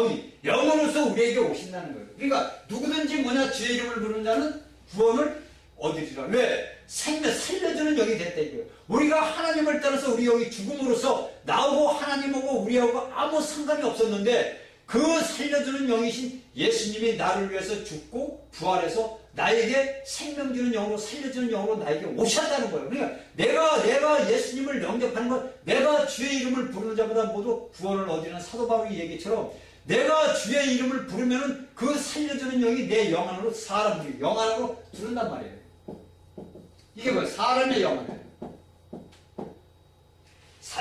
영으로서 우리에게 오신다는 거예요. 그러니까 누구든지 주의 이름을 부르는 자는 구원을 얻으리라. 왜? 살려주는 영이 됐다 이거예요. 우리가 하나님을 따라서 우리 영이 죽음으로써 나하고 하나님하고 우리하고 아무 상관이 없었는데 그 살려주는 영이신 예수님이 나를 위해서 죽고 부활해서 나에게 생명 주는 영으로 살려주는 영으로 나에게 오셨다는 거예요. 그러니까 내가 예수님을 영접하는 것, 내가 주의 이름을 부르는 자보다 모두 구원을 얻으려는 사도 바울의 얘기처럼 내가 주의 이름을 부르면은 그 살려주는 영이 내 영 안으로 사람들이 영 안으로 들어온단 말이에요. 이게 뭐예요? 사람의 영 안에.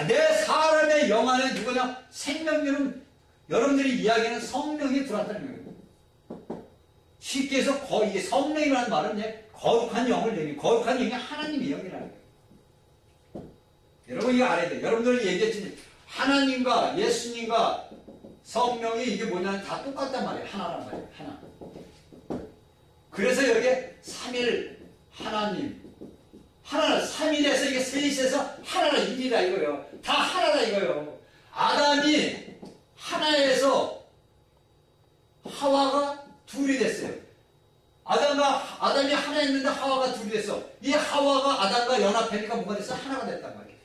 내 사람의 영 안에 누구냐? 생명주는 여러분들이 이야기하는 성령이 들어왔다는 거예요. 쉽게 해서 이게 성령이라는 말은 이제 거룩한 영을 얘기해요. 거룩한 영이 하나님의 영이라는 거예요. 여러분 이거 알아야 돼요. 여러분들이 얘기했지 하나님과 예수님과 성령이 이게 뭐냐면 다 똑같단 말이에요. 하나란 말이에요. 하나. 그래서 여기에 3일 하나님 하나는 3일에서 이게 셋에서 하나라 1이다 이거예요. 다 하나다 이거예요. 아담이 하나에서 하와가 둘이 됐어요. 아담이 하나였는데 하와가 둘이 됐어. 이 하와가 아담과 연합하니까 뭐가 됐어? 하나가 됐단 말이에요.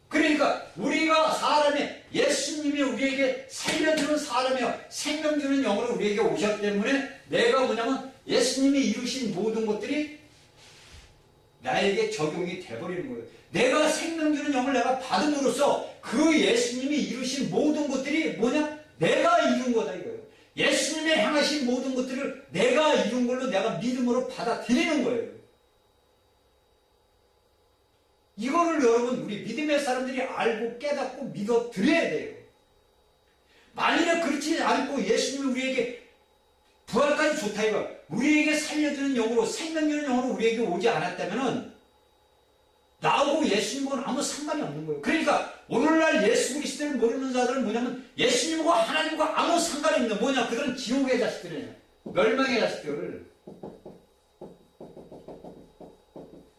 그러니까 우리가 사람이 예수님이 우리에게 살려주는 사람이요 생명 주는 영으로 우리에게 오셨기 때문에 내가 뭐냐면 예수님이 이루신 모든 것들이 나에게 적용이 돼버리는 거예요. 내가 생명 주는 영을 내가 받음으로써 그 예수님이 이루신 모든 것들이 뭐냐? 내가 이룬 거다 이거예요. 예수님이 행하신 모든 것들을 내가 이룬 걸로 내가 믿음으로 받아들이는 거예요. 이거를 여러분 우리 믿음의 사람들이 알고 깨닫고 믿어드려야 돼요. 만일에 그렇지 않고 예수님이 우리에게 부활까지 좋다 이거 우리에게 살려주는 영으로 생명 주는 영으로 우리에게 오지 않았다면은 나하고 예수님과는 아무 상관이 없는 거예요. 그러니까 오늘날 예수 그리스도를 모르는 자들은 뭐냐면 예수님과 하나님과 아무 상관이 없는 뭐냐 그들은 지옥의 자식들이에요. 멸망의 자식들.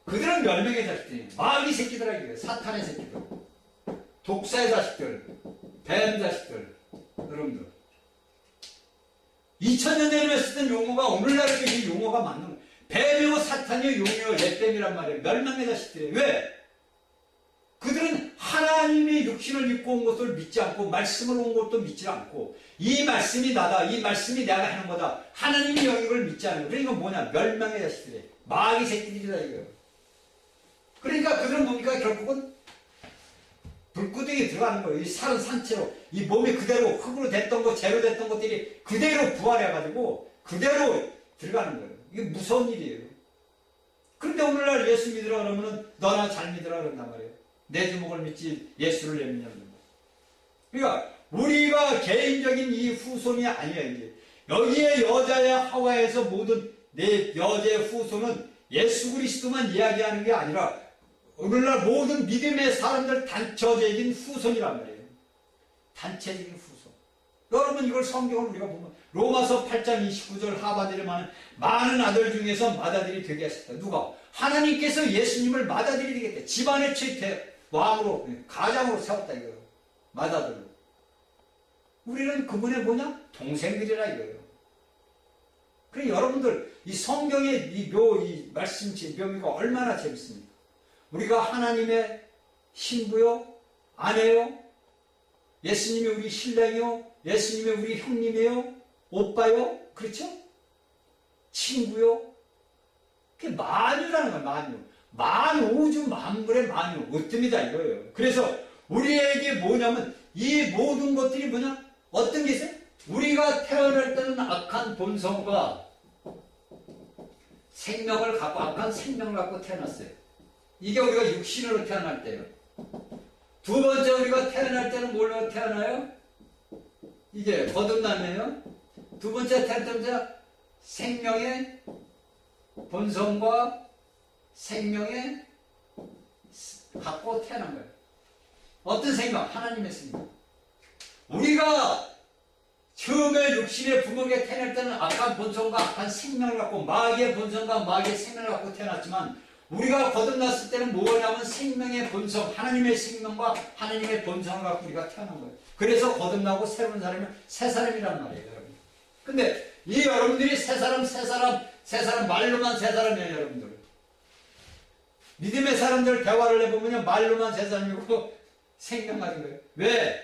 그들은 멸망의 자식들이에요. 마귀 새끼들아 이거예요. 사탄의 새끼들. 독사의 자식들. 뱀 자식들. 여러분들 2000년 전에 쓰던 용어가 오늘날에도 이 용어가 맞는 거예요. 뱀이요 사탄이요 용이요 렛뱀이란 말이에요. 멸망의 자식들이에요. 왜? 그들은 하나님의 육신을 입고 온 것을 믿지 않고 말씀을 온 것도 믿지 않고 이 말씀이 나다. 이 말씀이 내가 하는 거다. 하나님의 영역을 믿지 않아요. 그러니까 뭐냐? 멸망의 자식들이에요. 마귀 새끼들이다 이거예요. 그러니까 그들은 뭡니까? 결국은 불구덩이에 들어가는 거예요. 이 살은 산채로 이 몸이 그대로 흙으로 됐던 것, 재로 됐던 것들이 그대로 부활해가지고 그대로 들어가는 거예요. 이게 무서운 일이에요. 그런데 오늘날 예수 믿으라 그러면은 너나 잘 믿으라 그런단 말이에요. 내 주먹을 믿지 예수를 믿느냐는 거. 그러니까 우리가 개인적인 이 후손이 아니에요. 이제 여기에 여자의 하와에서 모든 내 여자의 후손은 예수 그리스도만 이야기하는 게 아니라 오늘날 모든 믿음의 사람들 단체적인 후손이란 말이에요. 단체적인 후손. 여러분 이걸 성경을 우리가 보면 로마서 8장 29절 하반절에 많은 아들 중에서 맏아들이 되게 하셨다. 누가? 하나님께서 예수님을 맏아들이 되겠다. 집안의 최대 왕으로 가장으로 세웠다 이거예요. 맏아들로. 우리는 그분의 뭐냐? 동생들이라 이거예요. 그래 여러분들 이 성경의 이 말씀 묘미가 얼마나 재밌습니까? 우리가 하나님의 신부요, 아내요, 예수님이 우리 신랑이요, 예수님이 우리 형님이요, 오빠요, 그렇죠? 친구요. 그게 만유라는 거예요, 만유. 만우주 만물의 만유, 으뜸이다 이거예요. 그래서 우리에게 뭐냐면 이 모든 것들이 뭐냐? 어떤 게 있어요? 우리가 태어날 때는 악한 본성과 생명을 갖고 악한 생명을 갖고 태어났어요. 이게 우리가 육신으로 태어날 때예요. 두 번째 우리가 태어날 때는 뭘로 태어나요? 이게 거듭남이에요. 두 번째 태어날 때 생명의 본성과 생명의 갖고 태어난 거예요. 어떤 생명? 하나님의 생명. 우리가 처음에 육신의 부모에게 태어날 때는 악한 본성과 악한 생명을 갖고 마귀의 본성과 마귀의 생명을 갖고 태어났지만 우리가 거듭났을 때는 뭐냐면 생명의 본성, 하나님의 생명과 하나님의 본성을 갖고 우리가 태어난 거예요. 그래서 거듭나고 새로운 사람이 새 사람이란 말이에요, 여러분. 근데 이 여러분들이 새 사람 말로만 새 사람이에요, 여러분들. 믿음의 사람들 대화를 해보면 말로만 새 사람이고 생명 가진 거예요. 왜?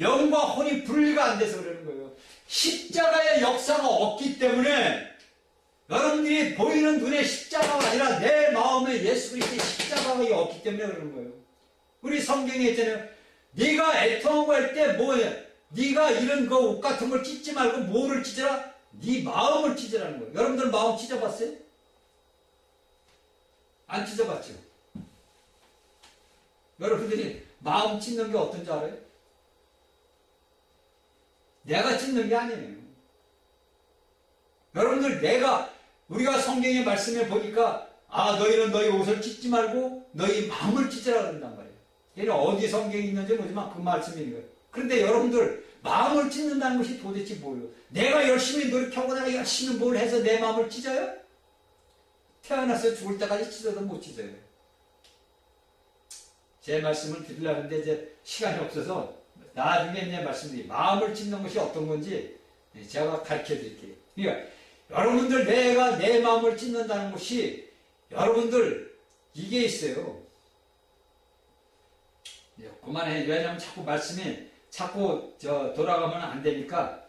영과 혼이 분리가 안 돼서 그러는 거예요. 십자가의 역사가 없기 때문에 여러분들이 보이는 눈의 십자가가 아니라 내 마음에 예수 그리스도의 십자가가 없기 때문에 그러는 거예요. 우리 성경에 있잖아요. 네가 애통하고 할 때 뭐야? 네가 이런 그 옷 같은 걸 찢지 말고 뭐를 찢어라? 네 마음을 찢으라는 거예요. 여러분들 마음 찢어봤어요? 안 찢어봤죠? 여러분들이 마음 찢는 게 어떤지 알아요? 내가 찢는 게 아니에요. 여러분들 우리가 성경의 말씀에 보니까 너희는 너희 옷을 찢지 말고 너희 마음을 찢으라 그런단 말이에요. 얘는 어디 성경에 있는지 모르지만 그 말씀인 거예요. 그런데 여러분들 마음을 찢는다는 것이 도대체 뭐예요? 내가 열심히 노력하고 내가 열심히 뭘 해서 내 마음을 찢어요? 태어나서 죽을 때까지 찢어도 못 찢어요. 제 말씀을 드리려고 하는데 이제 시간이 없어서 나중에 내 말씀드리 마음을 찢는 것이 어떤 건지 제가 가르쳐 드릴게요. 그러니까 여러분들 내가 내 마음을 찢는다는 것이 여러분들 이게 있어요. 그만해. 왜냐하면 자꾸 말씀이 자꾸 돌아가면 안 되니까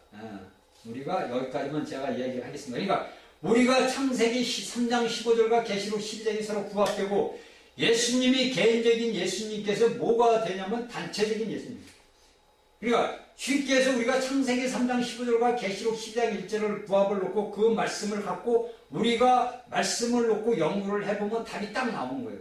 우리가 여기까지만 제가 얘기를 하겠습니다. 그러니까 우리가 창세기 3장 15절과 계시록 12장이 서로 부합되고 예수님이 개인적인 예수님께서 뭐가 되냐면 단체적인 예수님. 그러니까 쉽게 해서 우리가 창세기 3장 15절과 계시록 12장 1절을 부합을 놓고 그 말씀을 갖고 우리가 말씀을 놓고 연구를 해보면 답이 딱 나오는 거예요.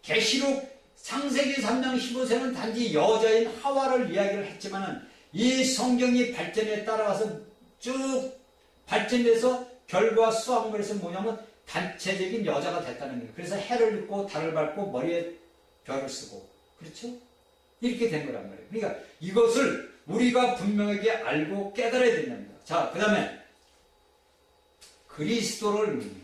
계시록 창세기 3장 15절은 단지 여자인 하와를 이야기를 했지만은 이 성경이 발전에 따라가서 쭉 발전돼서 별과 수학물에서 뭐냐면 단체적인 여자가 됐다는 거예요. 그래서 해를 입고 달을 밟고 머리에 별을 쓰고 그렇죠? 이렇게 된 거란 말이에요. 그러니까 이것을 우리가 분명하게 알고 깨달아야 된답니다. 자, 그 다음에 그리스도는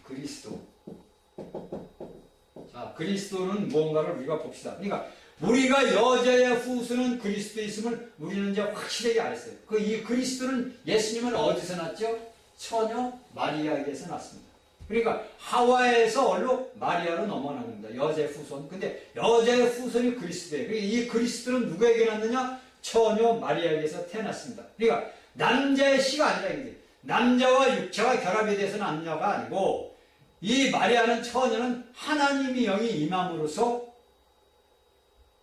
무언가를 우리가 봅시다. 그러니까 우리가 여자의 후손은 그리스도에 있음을 우리는 이제 확실하게 알았어요. 이 그리스도는 예수님은 어디서 났죠? 처녀 마리아에게서 났습니다. 그러니까 하와에서 얼로 마리아로 넘어난 겁니다. 여자의 후손. 근데 여자의 후손이 그리스도예요. 그러니까 이 그리스도는 누구에게 났느냐? 처녀 마리아에게서 태어났습니다. 그러니까 남자의 씨가 아니라 이제 남자와 육체가 결합이 돼서 남녀가 아니고 이 마리아는 처녀는 하나님의 영이 임함으로써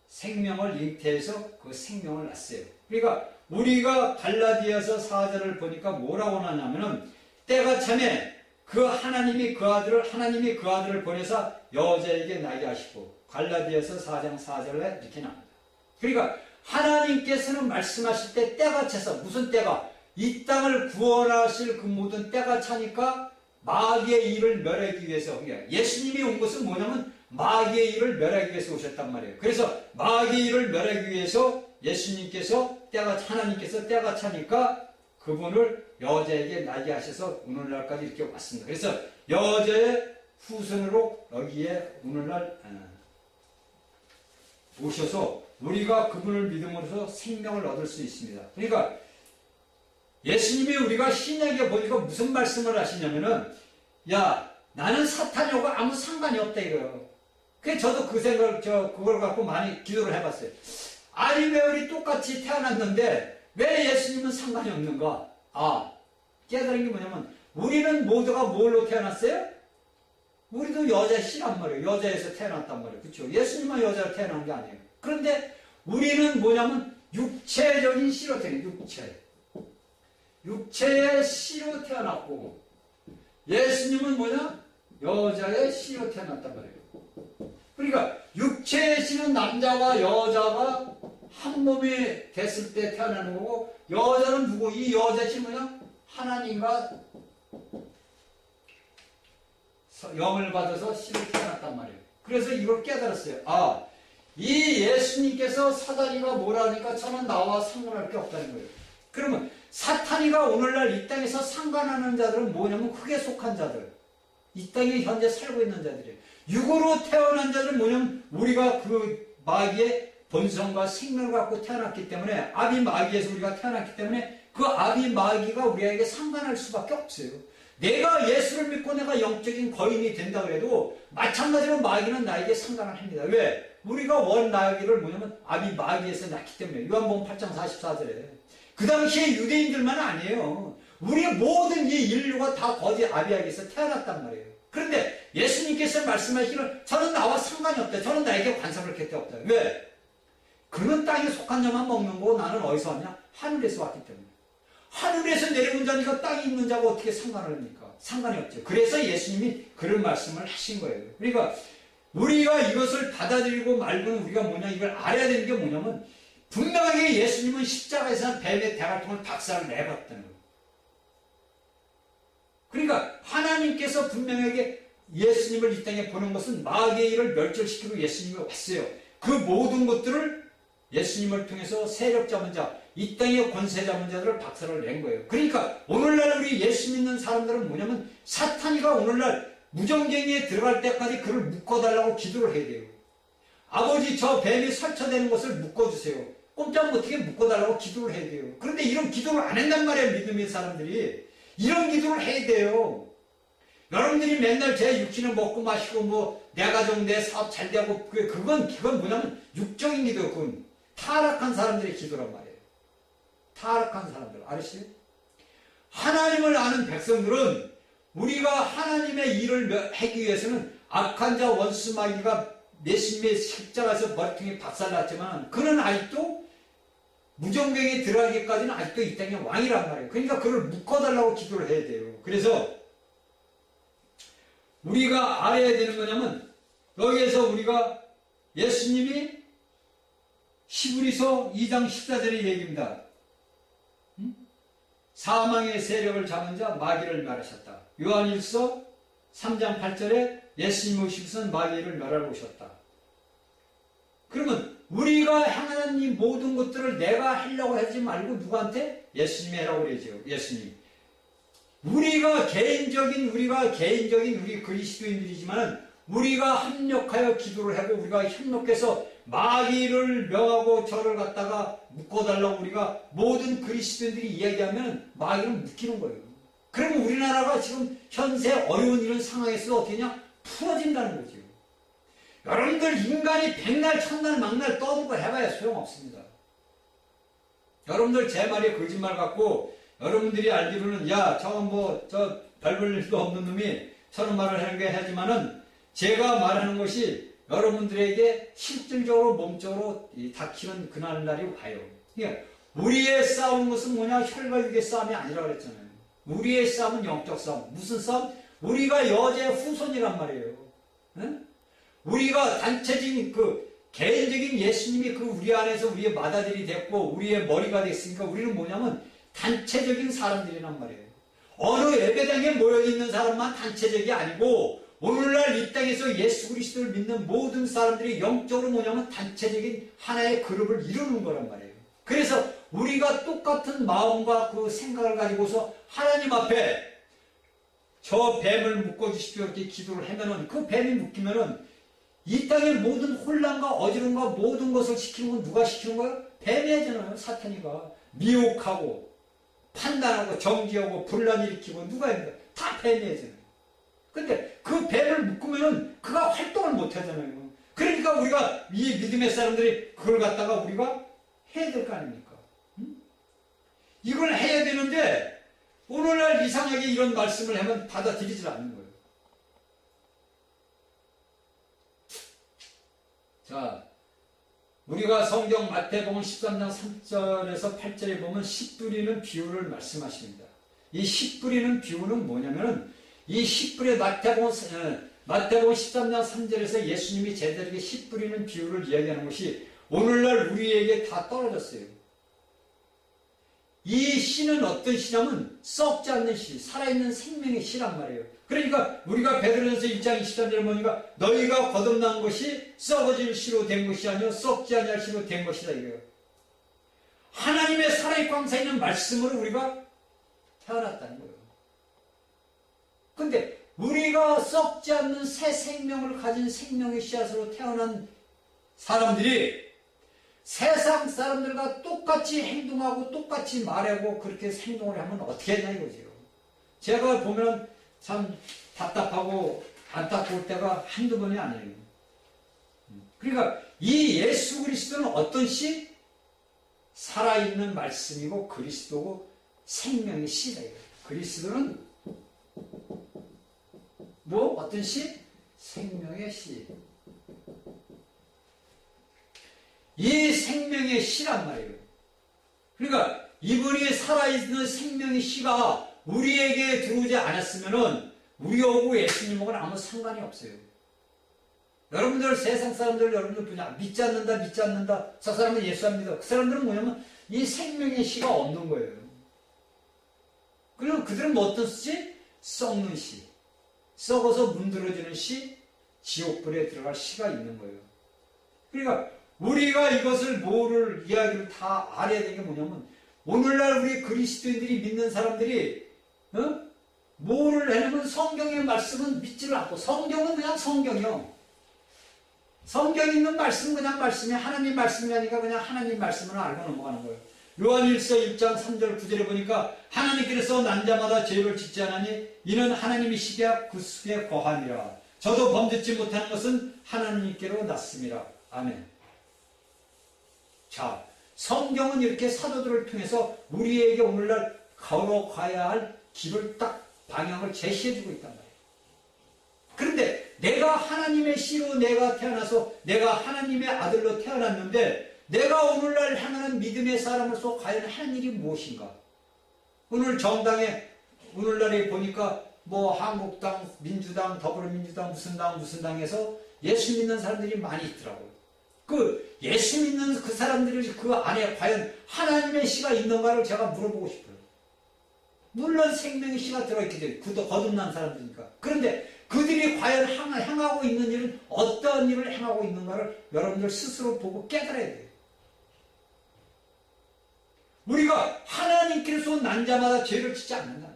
생명을 잉태해서 그 생명을 낳았어요. 그러니까 우리가 갈라디아서 4절을 보니까 뭐라고 나냐면은 때가 참에 하나님이 그 아들을 보내서 여자에게 나게 하시고 갈라디아서 4장 4절에 이렇게 나옵니다. 그러니까 하나님께서는 말씀하실 때 때가 차서 무슨 때가 이 땅을 구원하실 그 모든 때가 차니까 마귀의 일을 멸하기 위해서 예수님이 온 것은 뭐냐면 마귀의 일을 멸하기 위해서 오셨단 말이에요. 그래서 마귀의 일을 멸하기 위해서 하나님께서 때가 차니까 그분을 여자에게 나게 하셔서 오늘날까지 이렇게 왔습니다. 그래서 여자의 후손으로 여기에 오늘날 오셔서 우리가 그분을 믿음으로써 생명을 얻을 수 있습니다. 그러니까 예수님이 우리가 신약에 보니까 무슨 말씀을 하시냐면은 나는 사탄하고 아무 상관이 없다 이거예요. 그래서 저도 그걸 갖고 많이 기도를 해봤어요. 아니 왜 우리 똑같이 태어났는데 왜 예수님은 상관이 없는가? 깨달은 게 뭐냐면 우리는 모두가 뭘로 태어났어요? 우리도 여자 씨란 말이에요. 여자에서 태어났단 말이에요. 그렇죠? 예수님은 여자로 태어난 게 아니에요. 그런데 우리는 뭐냐면 육체적인 씨로 태어났어요. 육체의 씨로 태어났고 예수님은 뭐냐? 여자의 씨로 태어났단 말이에요. 그러니까 육체의 씨는 남자와 여자가 한 몸이 됐을 때 태어나는 거고 여자는 누구? 이 여자 씨는 뭐냐? 하나님과 영을 받아서 씨로 태어났단 말이에요. 그래서 이걸 깨달았어요. 이 예수님께서 사단이가 뭐라 하니까 저는 나와 상관할 게 없다는 거예요. 그러면 사탄이가 오늘날 이 땅에서 상관하는 자들은 뭐냐면 흙에 속한 자들, 이 땅에 현재 살고 있는 자들이에요. 육으로 태어난 자들은 뭐냐면 우리가 그 마귀의 본성과 생명을 갖고 태어났기 때문에 아비 마귀에서 우리가 태어났기 때문에 그 아비 마귀가 우리에게 상관할 수밖에 없어요. 내가 예수를 믿고 내가 영적인 거인이 된다 그래도 마찬가지로 마귀는 나에게 상관을 합니다. 왜? 우리가 원 나귀를 뭐냐면 아비 마귀에서 낳기 때문에 요한복음 8장 44절에 그 당시에 유대인들만 아니에요. 우리 모든 이 인류가 다 거지 아비에게서 태어났단 말이에요. 그런데 예수님께서 말씀하시기를 저는 나와 상관이 없다. 저는 나에게 관섭을 할 게 없다. 왜? 그는 땅에 속한 자만 먹는 거고 나는 어디서 왔냐? 하늘에서 왔기 때문에. 하늘에서 내려온 자니까 땅에 있는 자가 어떻게 상관을 합니까? 상관이 없죠. 그래서 예수님이 그런 말씀을 하신 거예요. 그러니까 우리가 이것을 받아들이고 말고는 우리가 뭐냐, 이걸 알아야 되는 게 뭐냐면, 분명하게 예수님은 십자가에서 뱀의 대갈통을 박살을 내봤다는 거예요. 그러니까 하나님께서 분명하게 예수님을 이 땅에 보낸 것은 마귀의 일을 멸절시키고 예수님이 왔어요. 그 모든 것들을 예수님을 통해서 세력 잡은 자, 이 땅의 권세 잡은 자들을 박살을 낸 거예요. 그러니까 오늘날 우리 예수 믿는 사람들은 뭐냐면, 사탄이가 오늘날 무정경에 들어갈 때까지 그를 묶어달라고 기도를 해야 돼요. 아버지, 저 뱀이 설쳐되는 것을 묶어주세요. 꼼짝 못하게 묶어달라고 기도를 해야 돼요. 그런데 이런 기도를 안 한단 말이에요. 믿음의 사람들이. 이런 기도를 해야 돼요. 여러분들이 맨날 제 육신을 먹고 마시고 뭐 내 가정 내 사업 잘 되고, 그건 뭐냐면 육적인 기도. 그건 타락한 사람들의 기도란 말이에요. 타락한 사람들 아시죠? 하나님을 아는 백성들은 우리가 하나님의 일을 하기 위해서는 악한 자 원수 마귀가 예수님의 십자가에서 머리통이 박살났지만 그는 아직도 무정경에 들어가기까지는 아직도 이 땅의 왕이란 말이에요. 그러니까 그를 묶어달라고 기도를 해야 돼요. 그래서 우리가 알아야 되는 거냐면, 여기에서 우리가 예수님이 히브리서 2장 14절의 얘기입니다. 사망의 세력을 잡은 자 마귀를 멸하셨다. 요한일서 3장 8절에 예수님 오시고선 마귀를 멸하러 오셨다. 그러면 우리가 향하는 이 모든 것들을 내가 하려고 하지 말고 누구한테? 예수님이 하라고 그러죠. 예수님. 우리가 개인적인 우리 그리스도인들이지만 우리가 협력하여 기도를 하고 우리가 협력해서 마귀를 명하고 저를 갖다가 묶어달라고 우리가 모든 그리스도인들이 이야기하면 마귀는 묶이는 거예요. 그러면 우리나라가 지금 현재 어려운 이런 상황에서 어떻게 하냐? 풀어진다는 거죠. 여러분들 인간이 백날 천날 막날 떠들고 해봐야 소용없습니다. 여러분들 제 말에 거짓말 같고 여러분들이 알기로는 저 별 볼 일도 없는 놈이 저런 말을 하는 게 하지만은 제가 말하는 것이 여러분들에게 실질적으로 몸적으로 닥치는 그날날이 와요. 그러니까 우리의 싸우는 것은 뭐냐? 혈과 육의 싸움이 아니라 그랬잖아요. 우리의 싸움은 영적 싸움. 무슨 싸움? 우리가 여자의 후손이란 말이에요. 응? 우리가 단체적인 개인적인 예수님이 우리 안에서 우리의 맏아들이 됐고 우리의 머리가 됐으니까 우리는 뭐냐면 단체적인 사람들이란 말이에요. 어느 예배당에 모여있는 사람만 단체적이 아니고 오늘날 이 땅에서 예수 그리스도를 믿는 모든 사람들이 영적으로 뭐냐면 단체적인 하나의 그룹을 이루는 거란 말이에요. 그래서 우리가 똑같은 마음과 그 생각을 가지고서 하나님 앞에 저 뱀을 묶어주십시오 이렇게 기도를 하면은 그 뱀이 묶이면은 이 땅의 모든 혼란과 어지럼과 모든 것을 시키는 건 누가 시키는 거예요? 뱀이 하잖아요. 사탄이가 미혹하고 판단하고 정지하고 분란 일으키고 누가 했는 거예요? 다 뱀이 하잖아요. 근데 그 뱀을 묶으면은 그가 활동을 못 하잖아요. 그러니까 우리가 이 믿음의 사람들이 그걸 갖다가 우리가 해야 될 거 아닙니까? 응? 이걸 해야 되는데 오늘날 이상하게 이런 말씀을 하면 받아들이질 않는 거예요. 자, 우리가 성경 마태복음 13장 3절에서 8절에 보면 씨 뿌리는 비유를 말씀하십니다. 이 씨 뿌리는 비유는 뭐냐면은 이 씨 뿌리 마태복음 13장 3절에서 예수님이 제자들에게 씨 뿌리는 비유를 이야기하는 것이 오늘날 우리에게 다 떨어졌어요. 이 씨는 어떤 씨냐면 썩지 않는 씨, 살아있는 생명의 씨란 말이에요. 그러니까 우리가 베드로전서 1장 23절에 보니까 너희가 거듭난 것이 썩어질 씨로 된 것이 아니요 썩지 아니할 씨로 된 것이다 이거예요. 하나님의 살아있고 항상 있는 말씀으로 우리가 태어났다는 거예요. 근데 우리가 썩지 않는 새 생명을 가진 생명의 씨앗으로 태어난 사람들이 세상 사람들과 똑같이 행동하고 똑같이 말하고 그렇게 행동을 하면 어떻게 하냐 이거죠. 제가 보면 참 답답하고 안타까울 때가 한두 번이 아니에요. 그러니까 이 예수 그리스도는 어떤 씨? 살아있는 말씀이고 그리스도고 생명의 씨다 이거예요. 그리스도는 뭐 어떤 씨? 생명의 씨. 이 생명의 씨란 말이에요. 그러니까 이분이 살아있는 생명의 씨가 우리에게 들어오지 않았으면은 우리하고 예수님하고는 아무 상관이 없어요. 여러분들 세상 사람들 여러분들 그냥 믿지 않는다. 저 사람은 예수 안 믿어. 그 사람들은 뭐냐면 이 생명의 씨가 없는 거예요. 그리고 그들은 뭐 어떤 씨? 썩는 씨. 썩어서 문드러지는 씨, 지옥불에 들어갈 씨가 있는 거예요. 그러니까 우리가 이것을 이야기를 다 알아야 되는 게 뭐냐면 오늘날 우리 그리스도인들이 믿는 사람들이 뭐를 하냐면 성경의 말씀은 믿지를 않고 성경은 그냥 성경이요. 성경에 있는 말씀은 그냥 말씀이 하나님 말씀이라니까 그냥 하나님 말씀을 알고 넘어가는 거예요. 요한일서 1장 3절 9절에 보니까 하나님께서 난 자마다 죄를 짓지 않으니 이는 하나님이시기야 그 속에 거하니라. 저도 범죄치 못하는 것은 하나님께로 났습니다. 아멘. 자, 성경은 이렇게 사도들을 통해서 우리에게 오늘날 걸어가야 할 길을 딱 방향을 제시해주고 있단 말이에요. 그런데 내가 하나님의 씨로 내가 태어나서 내가 하나님의 아들로 태어났는데 내가 오늘날 향하는 믿음의 사람으로서 과연 하는 일이 무엇인가? 오늘 정당에 오늘날에 보니까 뭐 한국당, 민주당, 더불어민주당 무슨 당에서 예수 믿는 사람들이 많이 있더라고요. 그 예수 믿는 그 사람들이 그 안에 과연 하나님의 씨가 있는가를 제가 물어보고 싶어요. 물론 생명의 씨가 들어있게 돼요. 그도 거듭난 사람들이니까. 그런데 그들이 과연 향하고 있는 일은 어떤 일을 행하고 있는가를 여러분들 스스로 보고 깨달아야 돼요. 우리가 하나님께서 난 자마다 죄를 짓지 않는다.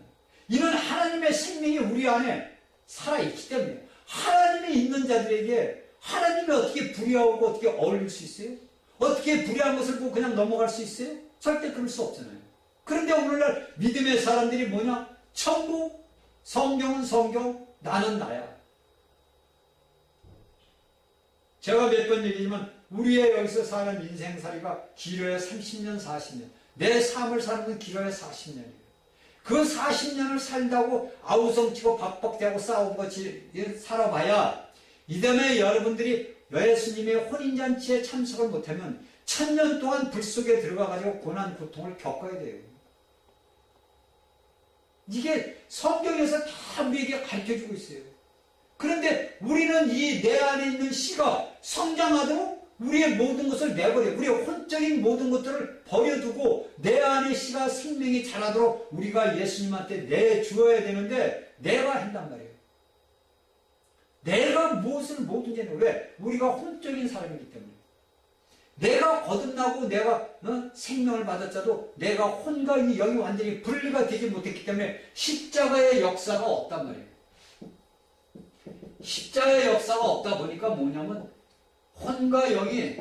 이는 하나님의 생명이 우리 안에 살아있기 때문에 하나님이 있는 자들에게 하나님이 어떻게 불의하고 어떻게 어울릴 수 있어요? 어떻게 불의한 것을 보고 그냥 넘어갈 수 있어요? 절대 그럴 수 없잖아요. 그런데 오늘날 믿음의 사람들이 뭐냐? 전부 성경은 성경, 나는 나야. 제가 몇 번 얘기지만 우리의 여기서 사는 인생살이가 길어야 30년, 40년. 내 삶을 사는 건 길어야 40년이에요. 그 40년을 살다고 아우성치고 박박대하고 싸우고 살아봐야 이 다음에 여러분들이 예수님의 혼인잔치에 참석을 못하면 1000년 동안 불 속에 들어가가지고 고난, 고통을 겪어야 돼요. 이게 성경에서 다 우리에게 가르쳐주고 있어요. 그런데 우리는 이 내 안에 있는 씨가 성장하도록 우리의 모든 것을 내버려, 우리의 혼적인 모든 것들을 버려두고 내 안에 씨가 생명이 자라도록 우리가 예수님한테 내주어야 되는데 내가 한단 말이에요. 내가 무엇을 뭐든지 해요. 왜? 우리가 혼적인 사람이기 때문에. 내가 거듭나고 내가 생명을 받았자도 내가 혼과 영이 완전히 분리가 되지 못했기 때문에 십자가의 역사가 없단 말이에요. 십자가의 역사가 없다 보니까 뭐냐면 혼과 영이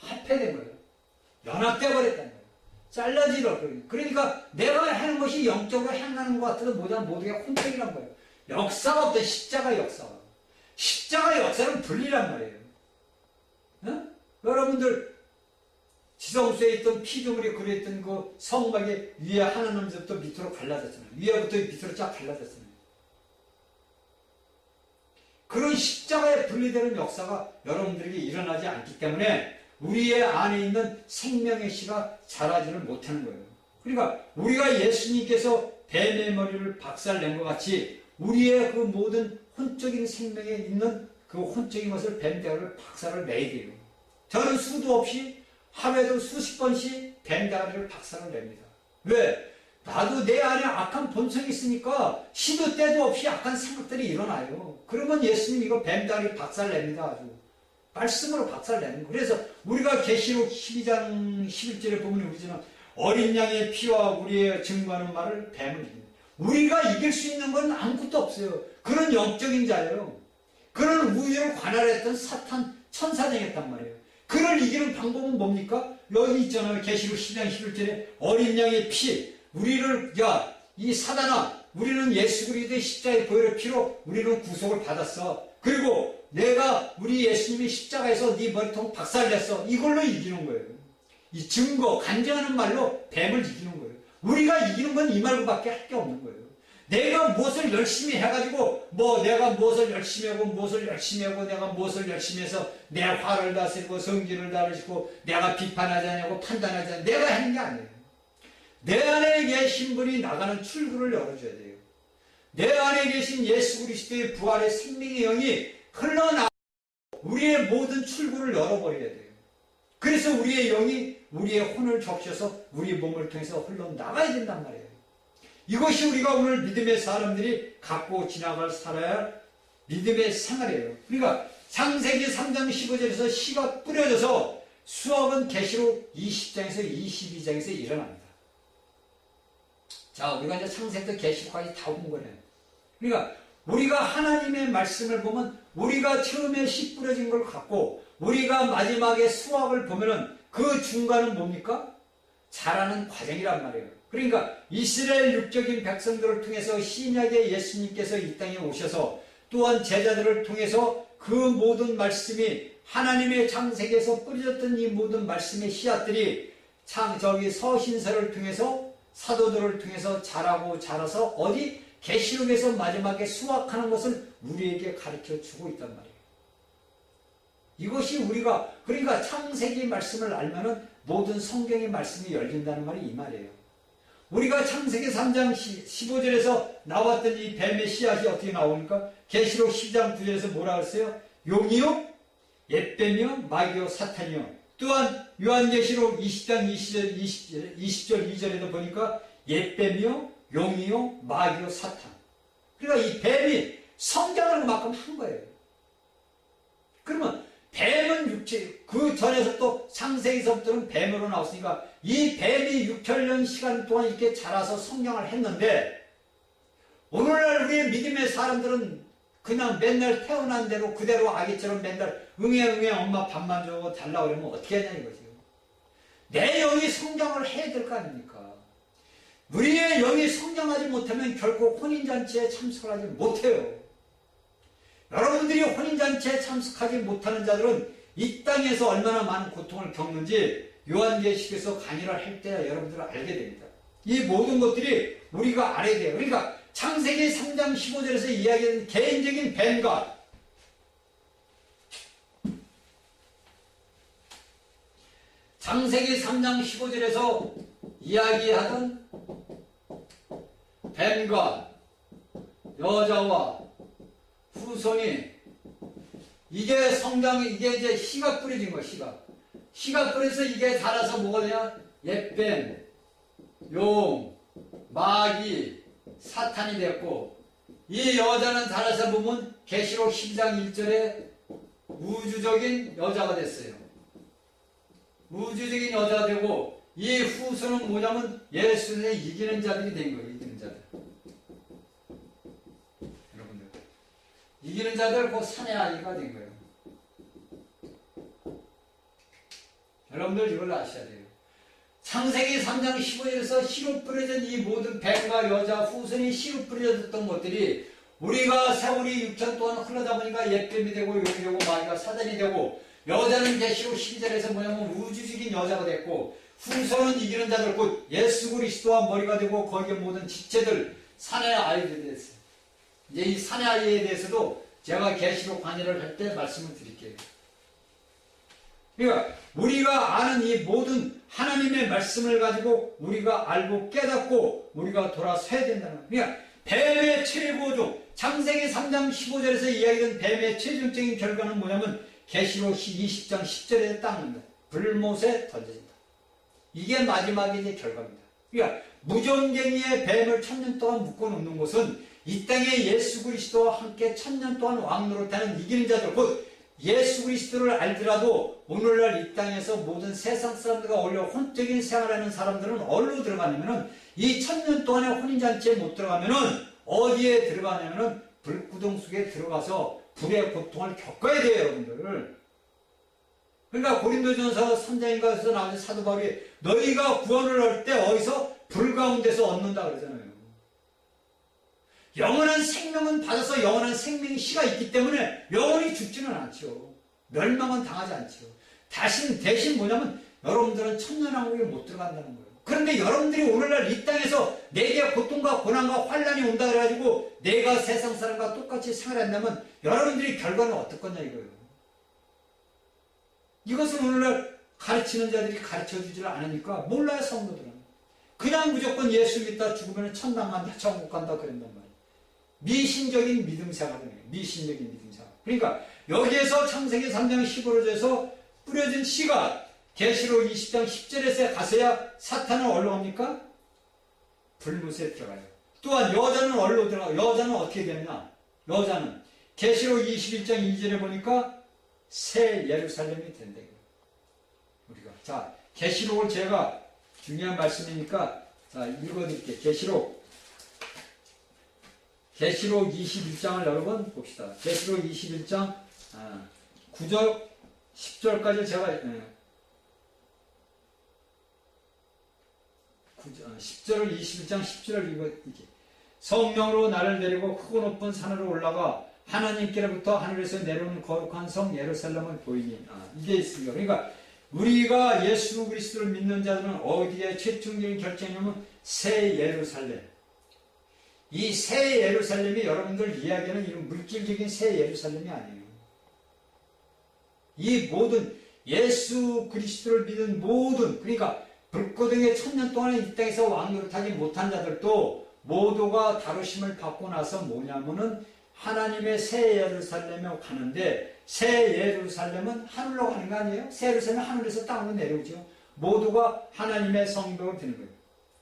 합해된 거예요. 연합돼 버렸다는 거예요. 잘라지려. 그러니까 내가 하는 것이 영적으로 향하는 것 같아도 모두가 혼적이란 거예요. 역사가 없다. 십자가 역사가. 십자가 역사는 분리란 말이에요. 여러분들 지성소에 있던 피조물이 그려있던 그 성막에 위에 하나님부터 밑으로 갈라졌잖아요. 위에부터 밑으로 쫙 갈라졌잖아요. 그런 십자가에 분리되는 역사가 여러분들에게 일어나지 않기 때문에 우리의 안에 있는 생명의 씨가 자라지를 못하는 거예요. 그러니까 우리가 예수님께서 뱀의 머리를 박살낸 것 같이 우리의 그 모든 혼적인 생명에 있는 그 혼적인 것을 뱀대가리를 박살을 내야 돼요. 저는 수도 없이 하루에도 수십 번씩 뱀대가리를 박살을 냅니다. 왜? 나도 내 안에 악한 본성이 있으니까 시도 때도 없이 악한 생각들이 일어나요. 그러면 예수님 이거 뱀다리 박살냅니다. 아주 말씀으로 박살내는 거예요. 그래서 우리가 계시록 12장 11절에 보면 우리지만 어린 양의 피와 우리의 증거하는 말을 뱀을 이깁니다. 우리가 이길 수 있는 건 아무것도 없어요. 그런 영적인 자예요. 그런 우위를 관할했던 사탄 천사장이었단 말이에요. 그를 이기는 방법은 뭡니까? 여기 있잖아요. 계시록 12장 11절에 어린 양의 피, 우리를, 야, 이 사단아, 우리는 예수 그리스도의 십자가의 보혈의 피로 우리는 구속을 받았어. 그리고 내가 우리 예수님이 십자가에서 네 머리통 박살냈어. 이걸로 이기는 거예요. 이 증거, 간증하는 말로 뱀을 이기는 거예요. 우리가 이기는 건 이 말고밖에 할 게 없는 거예요. 내가 무엇을 열심히 해가지고 내가 무엇을 열심히 하고 내가 무엇을 열심히 해서 내 화를 다스리고 성질을 다스리고 내가 비판하지 않냐고 판단하지 않냐고 내가 하는 게 아니에요. 내 안에 계신 분이 나가는 출구를 열어줘야 돼요. 내 안에 계신 예수 그리스도의 부활의 생명의 영이 흘러나와 우리의 모든 출구를 열어버려야 돼요. 그래서 우리의 영이 우리의 혼을 적셔서 우리 몸을 통해서 흘러나가야 된단 말이에요. 이것이 우리가 오늘 믿음의 사람들이 갖고 지나갈 살아야 할 믿음의 생활이에요. 그러니까 창세기 3장 15절에서 씨가 뿌려져서 수확은 계시록 20장에서 22장에서 일어납니다. 자, 우리가 이제 창세기부터 계시록까지 다 본 거예요. 그러니까 우리가 하나님의 말씀을 보면 우리가 처음에 씨 뿌려진 걸 갖고 우리가 마지막에 수확을 보면은 그 중간은 뭡니까? 자라는 과정이란 말이에요. 그러니까 이스라엘 육적인 백성들을 통해서 신약의 예수님께서 이 땅에 오셔서 또한 제자들을 통해서 그 모든 말씀이 하나님의 창세기에서 뿌려졌던 이 모든 말씀의 씨앗들이 서신서를 통해서 사도들을 통해서 자라고 자라서 어디 계시록에서 마지막에 수확하는 것을 우리에게 가르쳐 주고 있단 말이에요. 이것이 우리가 그러니까 창세기 말씀을 알면은 모든 성경의 말씀이 열린다는 말이 이 말이에요. 우리가 창세기 3장 15절에서 나왔던 이 뱀의 씨앗이 어떻게 나옵니까? 계시록 10장 9절에서 뭐라 그랬어요? 용이요, 옛뱀이요, 마귀요, 사탄이요. 또한 요한계시록 20장 20절 2절에도 보니까 옛뱀이요, 용이요, 마귀요, 사탄. 그러니까 이 뱀이 성장을 그만큼 한 거예요. 그러면 뱀은 육체, 그 전에서 또 창세기서부터는 뱀으로 나왔으니까 이 뱀이 6천년 시간 동안 이렇게 자라서 성장을 했는데 오늘날 우리의 믿음의 사람들은 그냥 맨날 태어난 대로 그대로 아기처럼 맨날 응애 엄마 밥만 주고 달라 그러면 어떻게 하냐 이거죠. 내 영이 성장을 해야 될 거 아닙니까? 우리의 영이 성장하지 못하면 결코 혼인잔치에 참석을 하지 못해요. 여러분들이 혼인잔치에 참석하지 못하는 자들은 이 땅에서 얼마나 많은 고통을 겪는지 요한계시록에서 강의를 할 때 여러분들은 알게 됩니다. 이 모든 것들이 우리가 알아야 돼요. 그러니까 창세기 3장 15절에서 이야기하는 개인적인 뱀과 창세기 3장 15절에서 이야기하던 뱀과 여자와 후손이 이게 성장이 이게 이제 씨가 뿌려진 거야. 씨가 뿌려서 이게 자라서 뭐가 되냐? 옛뱀, 용, 마귀, 사탄이 됐고 이 여자는 자라서 보면 계시록 10장 1절에 우주적인 여자가 됐어요. 우주적인 여자가 되고 이 후손은 뭐냐면 예수를 이기는 자들이 된 거예요. 이기는 자들. 여러분들 이기는 자들 곧 산의 아이가 된 거예요. 여러분들 이걸 아셔야 돼요. 창세기 3장 15절에서 씨로 뿌려진 이 모든 뱀과 여자 후손이 씨로 뿌려졌던 것들이 우리가 세월이 6천 동안 흘러다 보니까 옛뱀이 되고 용이 되고 마귀가 사단이 되고 여자는 계시록 12절에서 뭐냐면 우주적인 여자가 됐고 후손은 이기는 자들 곧 예수 그리스도와 머리가 되고 거기에 모든 지체들 산의 아이들이 됐어요. 이제 이 산의 아이에 대해서도 제가 계시록 강의를 할 때 말씀을 드릴게요. 그러니까 우리가 아는 이 모든 하나님의 말씀을 가지고 우리가 알고 깨닫고 우리가 돌아서야 된다는 거예요. 그러니까 뱀의 최고종 창세기 3장 15절에서 이야기된 뱀의 최종적인 결과는 뭐냐면 계시록 20장 10절에 닦는다. 불못에 던져진다. 이게 마지막의 이제 결과입니다. 그러니까 무전쟁이의 뱀을 1000년 동안 묶어놓는 것은 이 땅에 예수 그리스도와 함께 1000년 동안 왕노릇하는 이기는 자들 곧 예수 그리스도를 알더라도 오늘날 이 땅에서 모든 세상 사람들과 원래 혼적인 생활하는 사람들은 어디로 들어가냐면은 이 1000년 동안의 혼인잔치에 못 들어가면은 어디에 들어가냐면은 불구덩 속에 들어가서 불의 고통을 겪어야 돼요, 여러분들. 그러니까 고린도전서 3장인가에서 나오는 사도 바울이 너희가 구원을 할 때 어디서 불 가운데서 얻는다 그러잖아요. 영원한 생명은 받아서 영원한 생명의 씨가 있기 때문에 영원히 죽지는 않죠. 멸망은 당하지 않죠. 대신 뭐냐면 여러분들은 천년왕국에 못 들어간다는 거예요. 그런데 여러분들이 오늘날 이 땅에서 내게 고통과 고난과 환란이 온다 그래가지고 내가 세상 사람과 똑같이 생활한다면 여러분들이 결과는 어떨 거냐 이거예요. 이것을 오늘날 가르치는 자들이 가르쳐주질 않으니까 몰라요. 성도들은 그냥 무조건 예수 믿다 죽으면 천당 간다 천국 간다 그런단 말이에요. 미신적인 믿음 생활이에요. 미신적인 믿음 생활. 그러니까 여기에서 창세기 3장 15절에서 뿌려진 씨가 계시록 20장 10절에서 가서야 사탄은 어디로 갑니까? 불못에 들어가요. 또한 여자는 어디로 들어가요? 여자는 어떻게 되느냐? 여자는 계시록 21장 2절에 보니까 새 예루살렘이 된다. 우리가 자 계시록을 제가 중요한 말씀이니까 자 읽어드릴게요. 계시록 21장을 여러분 봅시다. 계시록 21장 9절 10절까지 제가 10절을 21장 10절을 읽게. 성령으로 나를 데리고 크고 높은 산으로 올라가 하나님께로부터 하늘에서 내려오는 거룩한 성 예루살렘을 보이니 이게 있습니다. 그러니까 우리가 예수 그리스도를 믿는 자들은 어디에 최종적인 결정이냐면 새 예루살렘. 이 새 예루살렘이 여러분들 이야기하는 이런 물질적인 새 예루살렘이 아니에요. 이 모든 예수 그리스도를 믿는 모든 그러니까 불고등의 1000년 동안 이 땅에서 왕노릇하지 못한 자들도 모두가 다루심을 받고 나서 뭐냐면은 하나님의 새 예루살렘에 가는데 새 예루살렘은 하늘로 가는 거 아니에요? 새 예루살렘은 하늘에서 땅으로 내려오죠. 모두가 하나님의 성벽을 드는 거예요.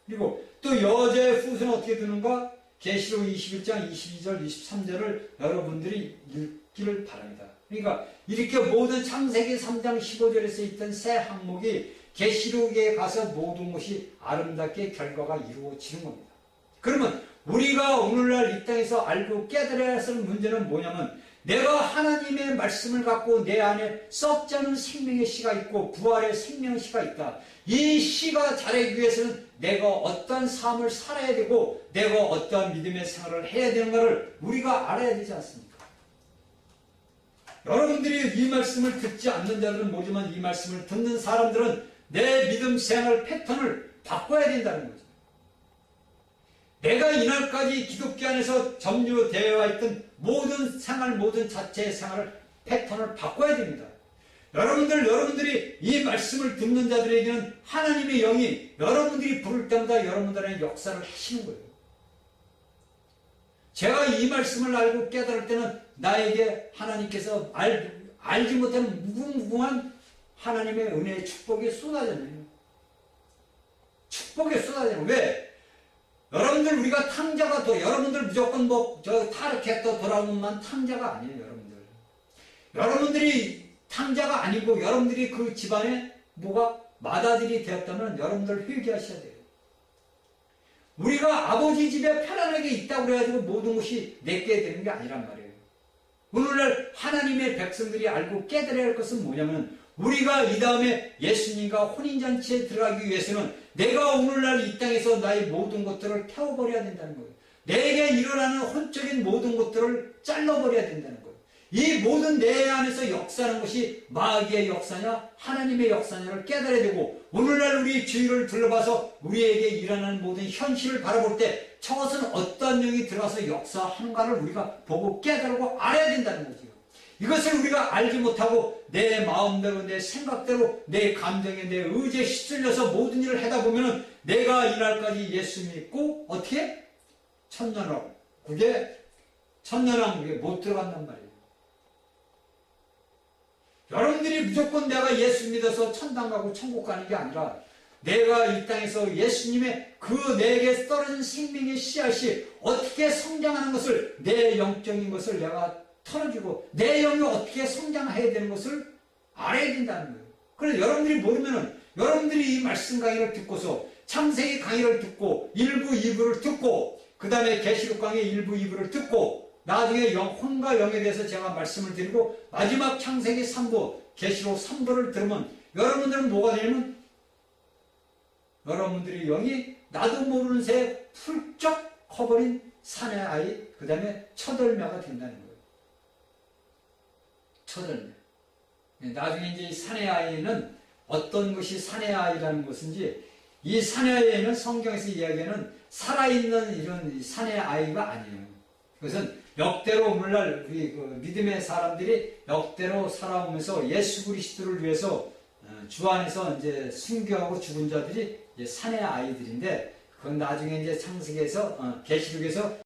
그리고 또 여자의 후손은 어떻게 드는가? 계시록 21장 22절 23절을 여러분들이 읽기를 바랍니다. 그러니까 이렇게 모든 창세기 3장 15절에서 있던 새 항목이 계시록에 가서 모든 것이 아름답게 결과가 이루어지는 겁니다. 그러면 우리가 오늘날 이 땅에서 알고 깨달아야 할 문제는 뭐냐면 내가 하나님의 말씀을 갖고 내 안에 썩지 않은 생명의 씨가 있고 부활의 생명의 씨가 있다. 이 씨가 자라기 위해서는 내가 어떤 삶을 살아야 되고 내가 어떤 믿음의 생활을 해야 되는가를 우리가 알아야 되지 않습니까? 여러분들이 이 말씀을 듣지 않는 자들은 모르지만 이 말씀을 듣는 사람들은 내 믿음 생활 패턴을 바꿔야 된다는 거죠. 내가 이날까지 기독교 안에서 점유되어 있던 모든 생활, 모든 자체의 생활을 패턴을 바꿔야 됩니다. 여러분들이 이 말씀을 듣는 자들에게는 하나님의 영이 여러분들이 부를 때마다 여러분들의 역사를 하시는 거예요. 제가 이 말씀을 알고 깨달을 때는 나에게 하나님께서 알지 못하는 무궁무궁한 하나님의 은혜의 축복이 쏟아졌네요. 축복이 쏟아져요. 왜? 여러분들 우리가 탕자가 여러분들 무조건 타르켓도 돌아오는만 탕자가 아니에요. 여러분들이 탕자가 아니고 여러분들이 그 집안에 뭐가 마다들이 되었다면 여러분들 회개하셔야 돼요. 우리가 아버지 집에 편안하게 있다고 그래가지고 모든 것이 내게 되는 게 아니란 말이에요. 오늘날 하나님의 백성들이 알고 깨달아야 할 것은 뭐냐면 우리가 이 다음에 예수님과 혼인잔치에 들어가기 위해서는 내가 오늘날 이 땅에서 나의 모든 것들을 태워버려야 된다는 거예요. 내게 일어나는 혼적인 모든 것들을 잘라버려야 된다는 거예요. 이 모든 내 안에서 역사하는 것이 마귀의 역사냐 하나님의 역사냐를 깨달아야 되고 오늘날 우리 주위를 둘러봐서 우리에게 일어나는 모든 현실을 바라볼 때 저것은 어떤 영이 들어가서 역사하는가를 우리가 보고 깨달고 알아야 된다는 거죠. 이것을 우리가 알지 못하고 내 마음대로 내 생각대로 내 감정에 내 의지에 휩쓸려서 모든 일을 하다 보면 내가 이날까지 예수 믿고 어떻게? 천년왕국에 못 들어간단 말이에요. 여러분들이 무조건 내가 예수 믿어서 천당 가고 천국 가는 게 아니라 내가 이 땅에서 예수님의 그 내게 떨어진 생명의 씨앗이 어떻게 성장하는 것을 내 영적인 것을 내가 털어주고 내 영이 어떻게 성장해야 되는 것을 알아야 된다는 거예요. 그래서 여러분들이 모르면은 여러분들이 이 말씀 강의를 듣고서 창세기 강의를 듣고 1부, 2부를 듣고 그 다음에 계시록 강의 1부, 2부를 듣고 나중에 혼과 영에 대해서 제가 말씀을 드리고 마지막 창세기 3부, 계시록 3부를 들으면 여러분들은 뭐가 되냐면 여러분들의 영이 나도 모르는 새에 훌쩍 커버린 사내 아이 그 다음에 첫얼매가 된다는 거예요. 첫얼매. 나중에 이제 사내 아이는 어떤 것이 사내 아이라는 것인지 이 사내아이는 성경에서 이야기하는 살아있는 이런 사내 아이가 아니에요. 그것은 역대로 오늘날 우리 그 믿음의 사람들이 역대로 살아오면서 예수 그리스도를 위해서 주 안에서 이제 순교하고 죽은 자들이 이제 사내 아이들인데, 그건 나중에 이제 창세기에서 계시록에서